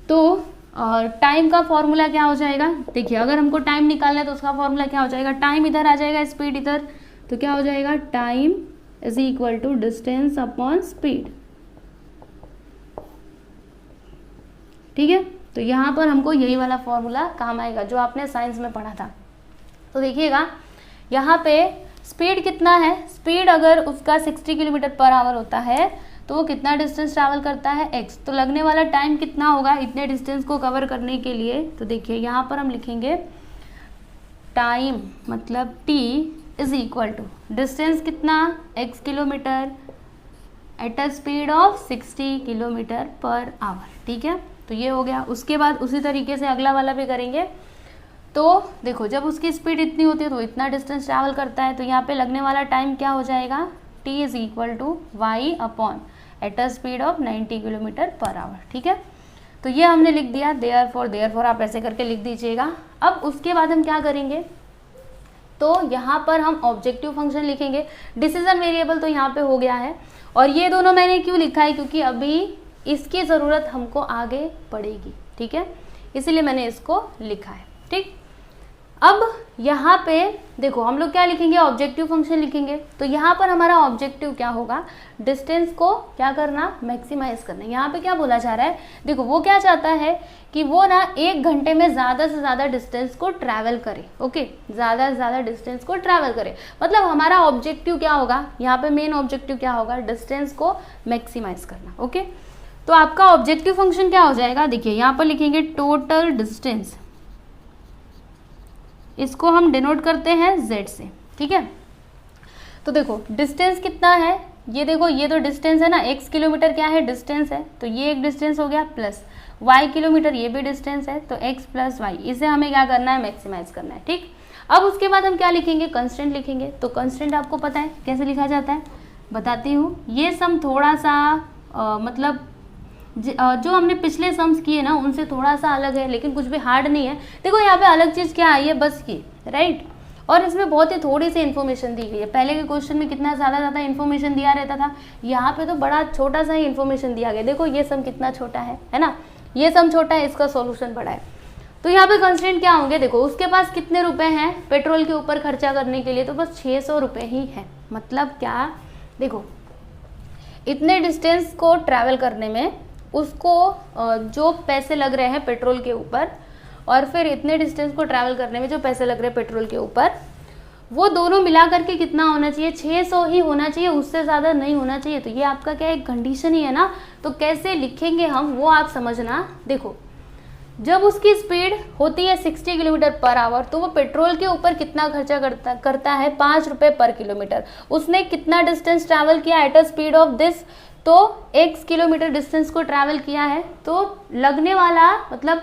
तो और टाइम का फॉर्मूला क्या हो जाएगा, देखिए अगर हमको टाइम निकालना है तो उसका फॉर्मूला क्या हो जाएगा, टाइम इधर आ जाएगा, स्पीड इधर, तो क्या हो जाएगा, time is equal to distance upon speed. ठीक है, तो यहाँ पर हमको यही वाला फॉर्मूला काम आएगा जो आपने साइंस में पढ़ा था। तो देखिएगा यहाँ पे स्पीड कितना है, स्पीड अगर उसका 60 किलोमीटर पर आवर होता है तो वो कितना डिस्टेंस ट्रैवल करता है, x। तो लगने वाला टाइम कितना होगा इतने डिस्टेंस को कवर करने के लिए, तो देखिए यहाँ पर हम लिखेंगे टाइम मतलब t is equal to distance कितना, x kilometre at a speed of 60 kilometre per hour. ठीक है, तो ये हो गया। उसके बाद उसी तरीके से अगला वाला भी करेंगे। तो देखो जब उसकी स्पीड इतनी होती है तो इतना डिस्टेंस ट्रैवल करता है, तो यहाँ पे लगने वाला टाइम क्या हो जाएगा, t is equal to Y upon at a speed of 90 kilometre per hour. ठीक है, तो ये हमने लिख दिया, देयरफॉर आप ऐसे करके लिख दीजिएगा। अब उसके बाद हम क्या करेंगे, तो यहाँ पर हम ऑब्जेक्टिव फंक्शन लिखेंगे। डिसीजन वेरिएबल तो यहाँ पे हो गया है, और ये दोनों मैंने क्यों लिखा है, क्योंकि अभी इसकी ज़रूरत हमको आगे पड़ेगी। ठीक है, इसीलिए मैंने इसको लिखा है। ठीक, अब यहाँ पे देखो हम लोग क्या लिखेंगे, ऑब्जेक्टिव फंक्शन लिखेंगे। तो यहाँ पर हमारा ऑब्जेक्टिव क्या होगा, डिस्टेंस को क्या करना, मैक्सिमाइज करना। यहाँ पे क्या बोला जा रहा है, देखो वो क्या चाहता है कि वो ना 1 घंटे में ज़्यादा से ज़्यादा डिस्टेंस को ट्रैवल करे। ओके, ज़्यादा से ज़्यादा डिस्टेंस को ट्रैवल करे, मतलब हमारा ऑब्जेक्टिव क्या होगा, यहाँ पे मेन ऑब्जेक्टिव क्या होगा, डिस्टेंस को मैक्सिमाइज करना। ओके, तो आपका ऑब्जेक्टिव फंक्शन क्या हो जाएगा, देखिए यहाँ पर लिखेंगे टोटल डिस्टेंस, इसको हम डिनोट करते हैं z से। ठीक है, तो देखो डिस्टेंस कितना है, ये देखो ये तो डिस्टेंस है ना, x किलोमीटर क्या है, डिस्टेंस है, तो ये एक डिस्टेंस हो गया, प्लस y किलोमीटर ये भी डिस्टेंस है, तो x प्लस वाई, इसे हमें क्या करना है, मैक्सिमाइज करना है। ठीक, अब उसके बाद हम क्या लिखेंगे, कंस्टेंट लिखेंगे। तो कंस्टेंट आपको पता है कैसे लिखा जाता है, बताती हूँ। ये सम थोड़ा सा मतलब जो हमने पिछले सम्स किए ना उनसे थोड़ा सा अलग है, लेकिन कुछ भी हार्ड नहीं है। देखो यहाँ पे अलग चीज़ क्या आई है, बस ये, राइट, और इसमें बहुत ही थोड़ी सी इन्फॉर्मेशन दी गई है। पहले के क्वेश्चन में कितना ज़्यादा इन्फॉर्मेशन दिया रहता था, यहाँ पे तो बड़ा छोटा सा ही इन्फॉर्मेशन दिया गया। देखो ये सम कितना छोटा है ना, ये सम छोटा है, इसका सॉल्यूशन बड़ा है। तो यहाँ पे कंस्टेंट क्या होंगे, देखो उसके पास कितने रुपए हैं पेट्रोल के ऊपर खर्चा करने के लिए, तो बस 600 रुपये ही है। मतलब क्या, देखो इतने डिस्टेंस को ट्रैवल करने में उसको जो पैसे लग रहे हैं पेट्रोल के ऊपर, और फिर इतने डिस्टेंस को ट्रैवल करने में जो पैसे लग रहे हैं पेट्रोल के ऊपर, वो दोनों मिला करके कितना होना चाहिए, 600 ही होना चाहिए, उससे ज़्यादा नहीं होना चाहिए। तो ये आपका क्या एक कंडीशन ही है ना, तो कैसे लिखेंगे हम वो आप समझना। देखो जब उसकी स्पीड होती है 60 किलोमीटर पर आवर, तो वो पेट्रोल के ऊपर कितना खर्चा करता है, 5 रुपये पर किलोमीटर। उसने कितना डिस्टेंस ट्रैवल किया eight a speed of this, तो x किलोमीटर डिस्टेंस को ट्रैवल किया है, तो लगने वाला मतलब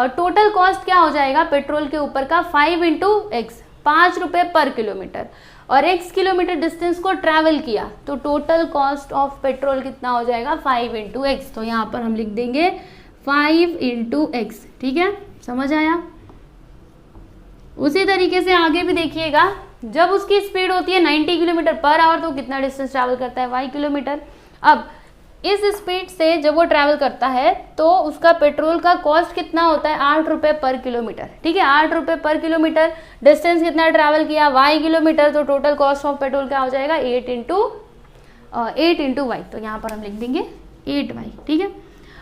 टोटल कॉस्ट क्या हो जाएगा पेट्रोल के ऊपर का, 5 इंटू एक्स, 5 रुपये पर किलोमीटर, और x किलोमीटर डिस्टेंस को ट्रैवल किया, तो टोटल कॉस्ट ऑफ पेट्रोल कितना हो जाएगा, 5 इंटू एक्स। तो यहाँ पर हम लिख देंगे 5 इंटू एक्स। ठीक है, समझ आया। उसी तरीके से आगे भी देखिएगा, जब उसकी स्पीड होती है 90 किलोमीटर पर आवर, तो कितना डिस्टेंस ट्रैवल करता है, y किलोमीटर। अब इस स्पीड से जब वो ट्रैवल करता है तो उसका पेट्रोल का कॉस्ट कितना होता है, 8 रुपये पर किलोमीटर। ठीक है, 8 रुपये पर किलोमीटर, डिस्टेंस कितना ट्रैवल किया, y किलोमीटर, तो टोटल कॉस्ट ऑफ पेट्रोल क्या हो जाएगा, 8 इंटू वाई। तो यहाँ पर हम लिख देंगे 8y। ठीक है,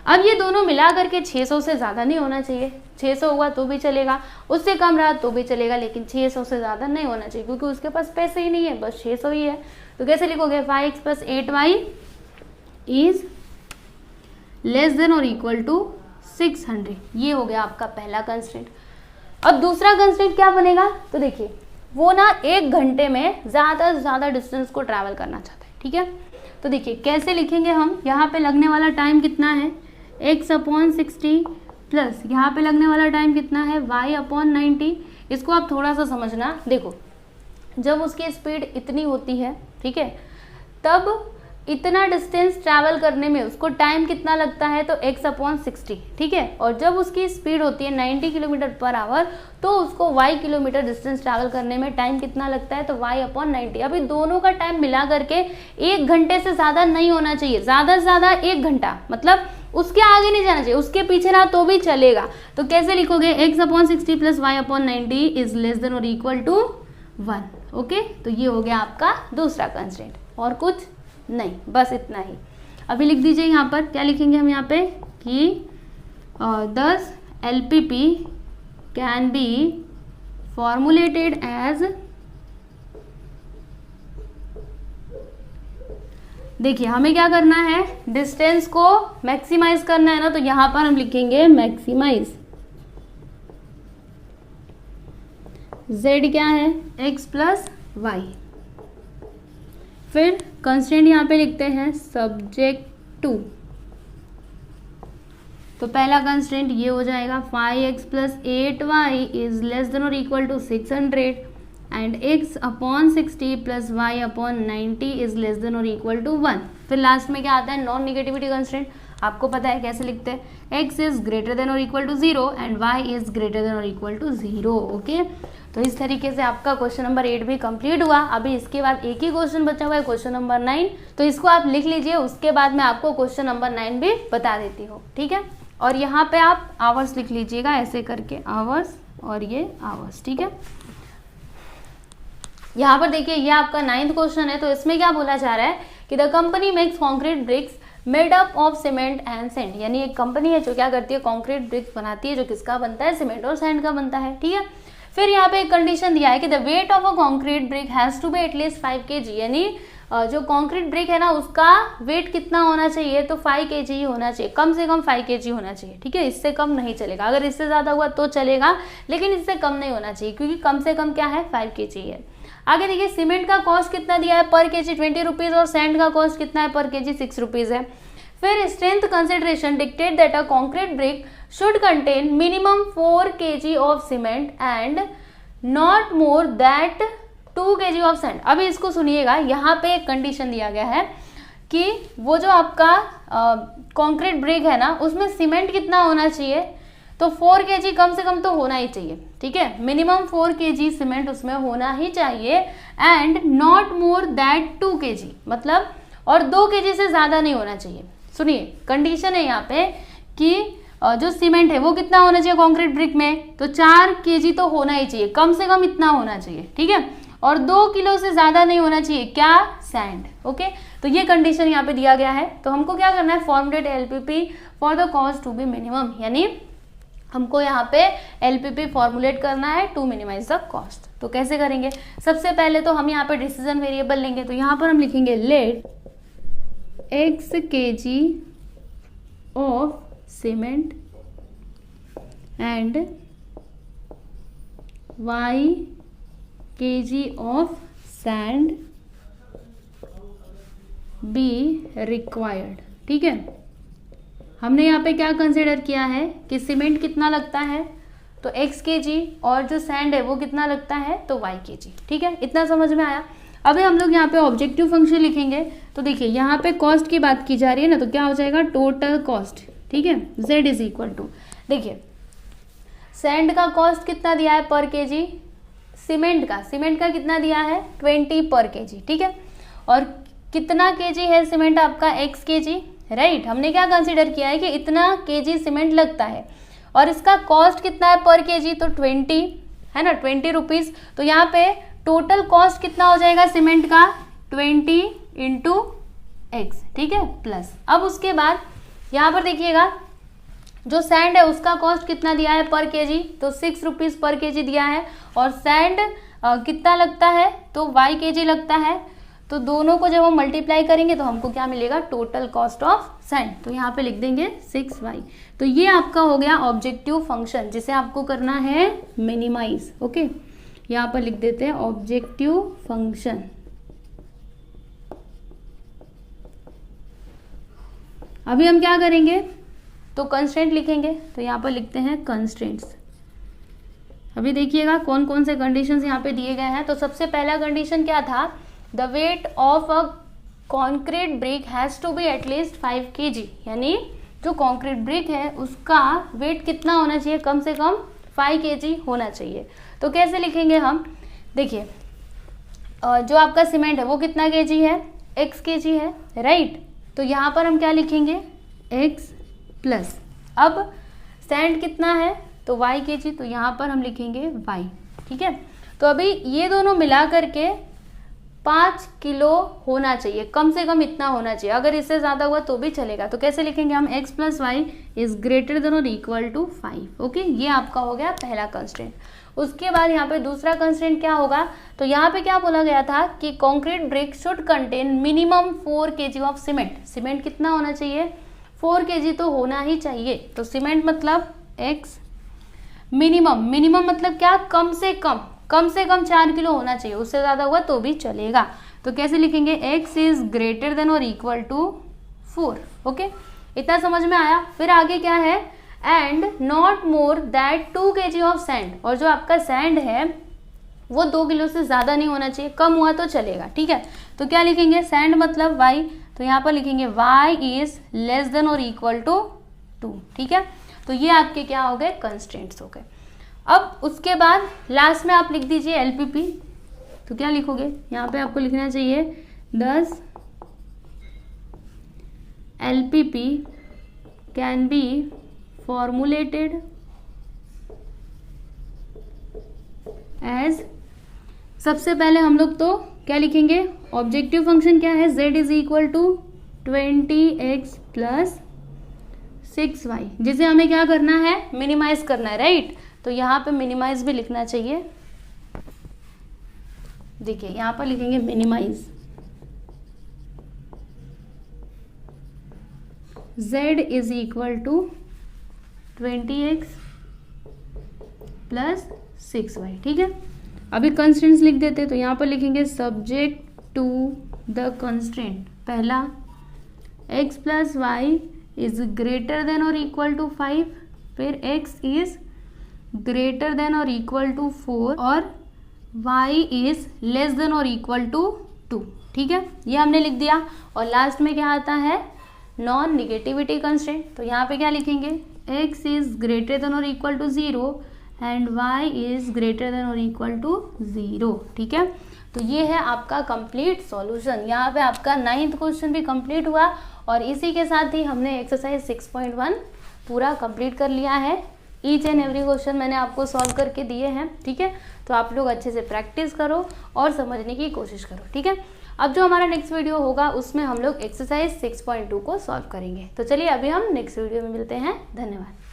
अब ये दोनों मिला करके 600 से ज़्यादा नहीं होना चाहिए। 600 हुआ तो भी चलेगा, उससे कम रहा तो भी चलेगा, लेकिन 600 से ज़्यादा नहीं होना चाहिए, क्योंकि उसके पास पैसे ही नहीं है, बस 600 ही है। तो कैसे लिखोगे, 5x plus 8y is less than और इक्वल टू 600। ये हो गया आपका पहला कंस्ट्रेंट। अब दूसरा कंस्ट्रेंट क्या बनेगा, तो देखिए वो ना 1 घंटे में ज़्यादा से ज़्यादा डिस्टेंस को ट्रैवल करना चाहता है। ठीक है, तो देखिए कैसे लिखेंगे हम, यहाँ पे लगने वाला टाइम कितना है, x अपॉन 60 प्लस यहाँ पे लगने वाला टाइम कितना है, y अपॉन 90। इसको आप थोड़ा सा समझना। देखो जब उसकी स्पीड इतनी होती है, ठीक है, तब इतना डिस्टेंस ट्रैवल करने में उसको टाइम कितना लगता है, तो x अपॉन 60। ठीक है, और जब उसकी स्पीड होती है 90 किलोमीटर पर आवर, तो उसको y किलोमीटर डिस्टेंस ट्रैवल करने में टाइम कितना लगता है, तो y अपॉन 90। अभी दोनों का टाइम मिला करके 1 घंटे से ज़्यादा नहीं होना चाहिए, ज़्यादा से ज़्यादा 1 घंटा, मतलब उसके आगे नहीं जाना चाहिए, उसके पीछे ना तो भी चलेगा। तो कैसे लिखोगे, x/60 plus y/90 is less than और इक्वल टू 1। ओके, तो ये हो गया आपका दूसरा कंस्ट्रेंट, और कुछ नहीं, बस इतना ही। अभी लिख दीजिए यहाँ पर, क्या लिखेंगे हम यहाँ पे कि 10 LPP can be formulated as, देखिए हमें क्या करना है, डिस्टेंस को मैक्सिमाइज करना है ना, तो यहां पर हम लिखेंगे मैक्सिमाइज। z क्या है, x प्लस वाई। फिर कंस्ट्रेंट यहां पे लिखते हैं सब्जेक्ट टू। तो पहला कंस्ट्रेंट ये हो जाएगा 5x plus 8y is less than और equal to 600 and x/60 plus y/90 is less than और इक्वल टू 1। फिर लास्ट में क्या आता है, नॉन निगेटिविटी कंस्ट्रेंट। आपको पता है कैसे लिखते हैं, x इज ग्रेटर देन और equal to 0 and y is greater than और इक्वल टू 0। ओके, तो इस तरीके से आपका क्वेश्चन नंबर 8 भी कंप्लीट हुआ। अभी इसके बाद एक ही क्वेश्चन बचा हुआ है, क्वेश्चन नंबर 9, तो इसको आप लिख लीजिए, उसके बाद मैं आपको क्वेश्चन नंबर 9 भी बता देती हूँ। ठीक है, और यहाँ पे आप आवर्स लिख लीजिएगा ऐसे करके, आवर्स और ये आवर्स। ठीक है, यहाँ पर देखिए ये आपका 9th क्वेश्चन है। तो इसमें क्या बोला जा रहा है कि the company makes concrete bricks made up of cement and sand, यानी एक कंपनी है जो क्या करती है, कॉन्क्रीट ब्रिक्स बनाती है, जो किसका बनता है, सीमेंट और सैंड का बनता है। ठीक है, फिर यहाँ पे एक कंडीशन दिया है कि the weight of a concrete brick has to be at least 5 kg, यानी जो कॉन्क्रीट ब्रिक है ना उसका वेट कितना होना चाहिए, तो 5 kg ही होना चाहिए, कम से कम 5 kg होना चाहिए। ठीक है, इससे कम नहीं चलेगा, अगर इससे ज़्यादा हुआ तो चलेगा, लेकिन इससे कम नहीं होना चाहिए, क्योंकि कम से कम क्या है, 5 kg है। आगे देखिए, सीमेंट का कॉस्ट कितना दिया है पर केजी 20 रुपीज़, और सैंड का कॉस्ट कितना है पर केजी 6 रुपीज़ है। फिर strength consideration dictate that a concrete brick should contain minimum 4 kg of cement and not more that 2 kg of sand. अभी इसको सुनिएगा, यहाँ पे एक कंडीशन दिया गया है कि वो जो आपका कॉन्क्रीट ब्रिक है ना उसमें सीमेंट कितना होना चाहिए, तो 4 kg कम से कम तो होना ही चाहिए। ठीक है, मिनिमम 4 kg सीमेंट उसमें होना ही चाहिए and not more that 2 kg, मतलब और 2 kg से ज़्यादा नहीं होना चाहिए। सुनिए, कंडीशन है यहाँ पे कि जो सीमेंट है वो कितना होना चाहिए कॉन्क्रीट ब्रिक में, तो 4 kg तो होना ही चाहिए, कम से कम इतना होना चाहिए। ठीक है, और 2 किलो से ज़्यादा नहीं होना चाहिए क्या, सैंड। ओके, तो ये कंडीशन यहाँ पे दिया गया है। तो हमको क्या करना है, formulate LPP for the cost to be minimum, यानी हमको यहाँ पे LPP फॉर्मुलेट करना है टू मिनिमाइज द कॉस्ट। तो कैसे करेंगे, सबसे पहले तो हम यहाँ पे डिसीजन वेरिएबल लेंगे, तो यहाँ पर हम लिखेंगे let x kg of cement and y kg of sand be required. ठीक है, हमने यहाँ पे क्या कंसिडर किया है कि सीमेंट कितना लगता है, तो x kg, और जो सैंड है वो कितना लगता है, तो y kg। ठीक है, इतना समझ में आया। अभी हम लोग यहाँ पे ऑब्जेक्टिव फंक्शन लिखेंगे। तो देखिए यहाँ पे कॉस्ट की बात की जा रही है ना, तो क्या हो जाएगा, टोटल कॉस्ट। ठीक है, z इज इक्वल टू, देखिए सैंड का कॉस्ट कितना दिया है पर केजी, सीमेंट का कितना दिया है 20 पर केजी। ठीक है, और कितना केजी है सीमेंट आपका, x kg, राइट। हमने क्या कंसीडर किया है कि इतना केजी सीमेंट लगता है, और इसका कॉस्ट कितना है पर केजी, तो 20 है ना, 20 रुपीज़। तो यहाँ पे टोटल कॉस्ट कितना हो जाएगा सीमेंट का, 20 इंटू x। ठीक है, प्लस अब उसके बाद यहाँ पर देखिएगा जो सैंड है उसका कॉस्ट कितना दिया है पर केजी, तो 6 रुपीज़ पर केजी दिया है, और सैंड कितना लगता है, तो y kg लगता है। तो दोनों को जब हम मल्टीप्लाई करेंगे तो हमको क्या मिलेगा, टोटल कॉस्ट ऑफ सैंड। तो यहाँ पे लिख देंगे 6y। तो ये आपका हो गया ऑब्जेक्टिव फंक्शन, जिसे आपको करना है मिनिमाइज। ओके, यहाँ पर लिख देते हैं ऑब्जेक्टिव फंक्शन। अभी हम क्या करेंगे, तो कंस्ट्रेंट लिखेंगे। तो यहाँ पर लिखते हैं कंस्ट्रेंट्स। अभी देखिएगा कौन कौन से कंडीशंस यहाँ पे दिए गए हैं। तो सबसे पहला कंडीशन क्या था, the weight of a concrete brick has to be at least 5 kg, यानी जो कॉन्क्रीट ब्रिक है उसका वेट कितना होना चाहिए, कम से कम 5 kg होना चाहिए। तो कैसे लिखेंगे हम, देखिए जो आपका सीमेंट है वो कितना kg है, x kg है, राइट। तो यहाँ पर हम क्या लिखेंगे, x प्लस, अब सैंड कितना है तो y kg, तो यहाँ पर हम लिखेंगे y, ठीक है। तो अभी ये दोनों मिला करके 5 किलो होना चाहिए, कम से कम इतना होना चाहिए, अगर इससे ज़्यादा हुआ तो भी चलेगा। तो कैसे लिखेंगे हम, x plus Y is greater than और इक्वल टू 5। ओके, ये आपका हो गया पहला कंस्ट्रेंट। उसके बाद यहाँ पे दूसरा कंस्ट्रेंट क्या होगा, तो यहाँ पे क्या बोला गया था कि concrete brick should contain minimum 4 kg of cement. Cement कितना होना चाहिए, 4 kg तो होना ही चाहिए। तो सीमेंट मतलब x मिनिमम, मिनिमम मतलब क्या, कम से कम 4 किलो होना चाहिए, उससे ज़्यादा हुआ तो भी चलेगा। तो कैसे लिखेंगे, x इज ग्रेटर देन और इक्वल टू 4। ओके, इतना समझ में आया। फिर आगे क्या है, and not more that 2 kg of sand, और जो आपका सैंड है वो 2 किलो से ज़्यादा नहीं होना चाहिए, कम हुआ तो चलेगा, ठीक है। तो क्या लिखेंगे, सैंड मतलब y, तो यहाँ पर लिखेंगे y इज लेस देन और इक्वल टू 2, ठीक है। तो ये आपके क्या हो गए, कंस्ट्रेंट्स हो गए। अब उसके बाद लास्ट में आप लिख दीजिए LPP। तो क्या लिखोगे, यहाँ पे आपको लिखना चाहिए 10 LPP can be formulated as, सबसे पहले हम लोग तो क्या लिखेंगे, ऑब्जेक्टिव फंक्शन क्या है, z is equal to 20x plus 6y, जिसे हमें क्या करना है, मिनिमाइज करना है, राइट। तो यहाँ पे मिनिमाइज भी लिखना चाहिए, देखिए यहाँ पर लिखेंगे minimise, z is equal to 20x plus 6y, ठीक है। अभी कंस्ट्रेंट्स लिख देते, तो यहाँ पर लिखेंगे सब्जेक्ट टू द कंस्ट्रेंट, पहला x plus Y is greater than और इक्वल टू 5, फिर x इज ग्रेटर देन और इक्वल टू 4 और y इज लेस देन और इक्वल टू 2, ठीक है। ये हमने लिख दिया। और लास्ट में क्या आता है, नॉन निगेटिविटी कंस्ट्रेंट। तो यहाँ पे क्या लिखेंगे, x इज ग्रेटर देन और equal to 0 and y is greater than और इक्वल टू 0, ठीक है। तो ये है आपका कंप्लीट सॉल्यूशन। यहाँ पे आपका 9th क्वेश्चन भी कंप्लीट हुआ और इसी के साथ ही हमने एक्सरसाइज 6.1 पूरा कंप्लीट कर लिया है। ईच एंड एवरी क्वेश्चन मैंने आपको सॉल्व करके दिए हैं, ठीक है। तो आप लोग अच्छे से प्रैक्टिस करो और समझने की कोशिश करो, ठीक है। अब जो हमारा नेक्स्ट वीडियो होगा उसमें हम लोग एक्सरसाइज 6.2 को सॉल्व करेंगे। तो चलिए अभी हम नेक्स्ट वीडियो में मिलते हैं। धन्यवाद।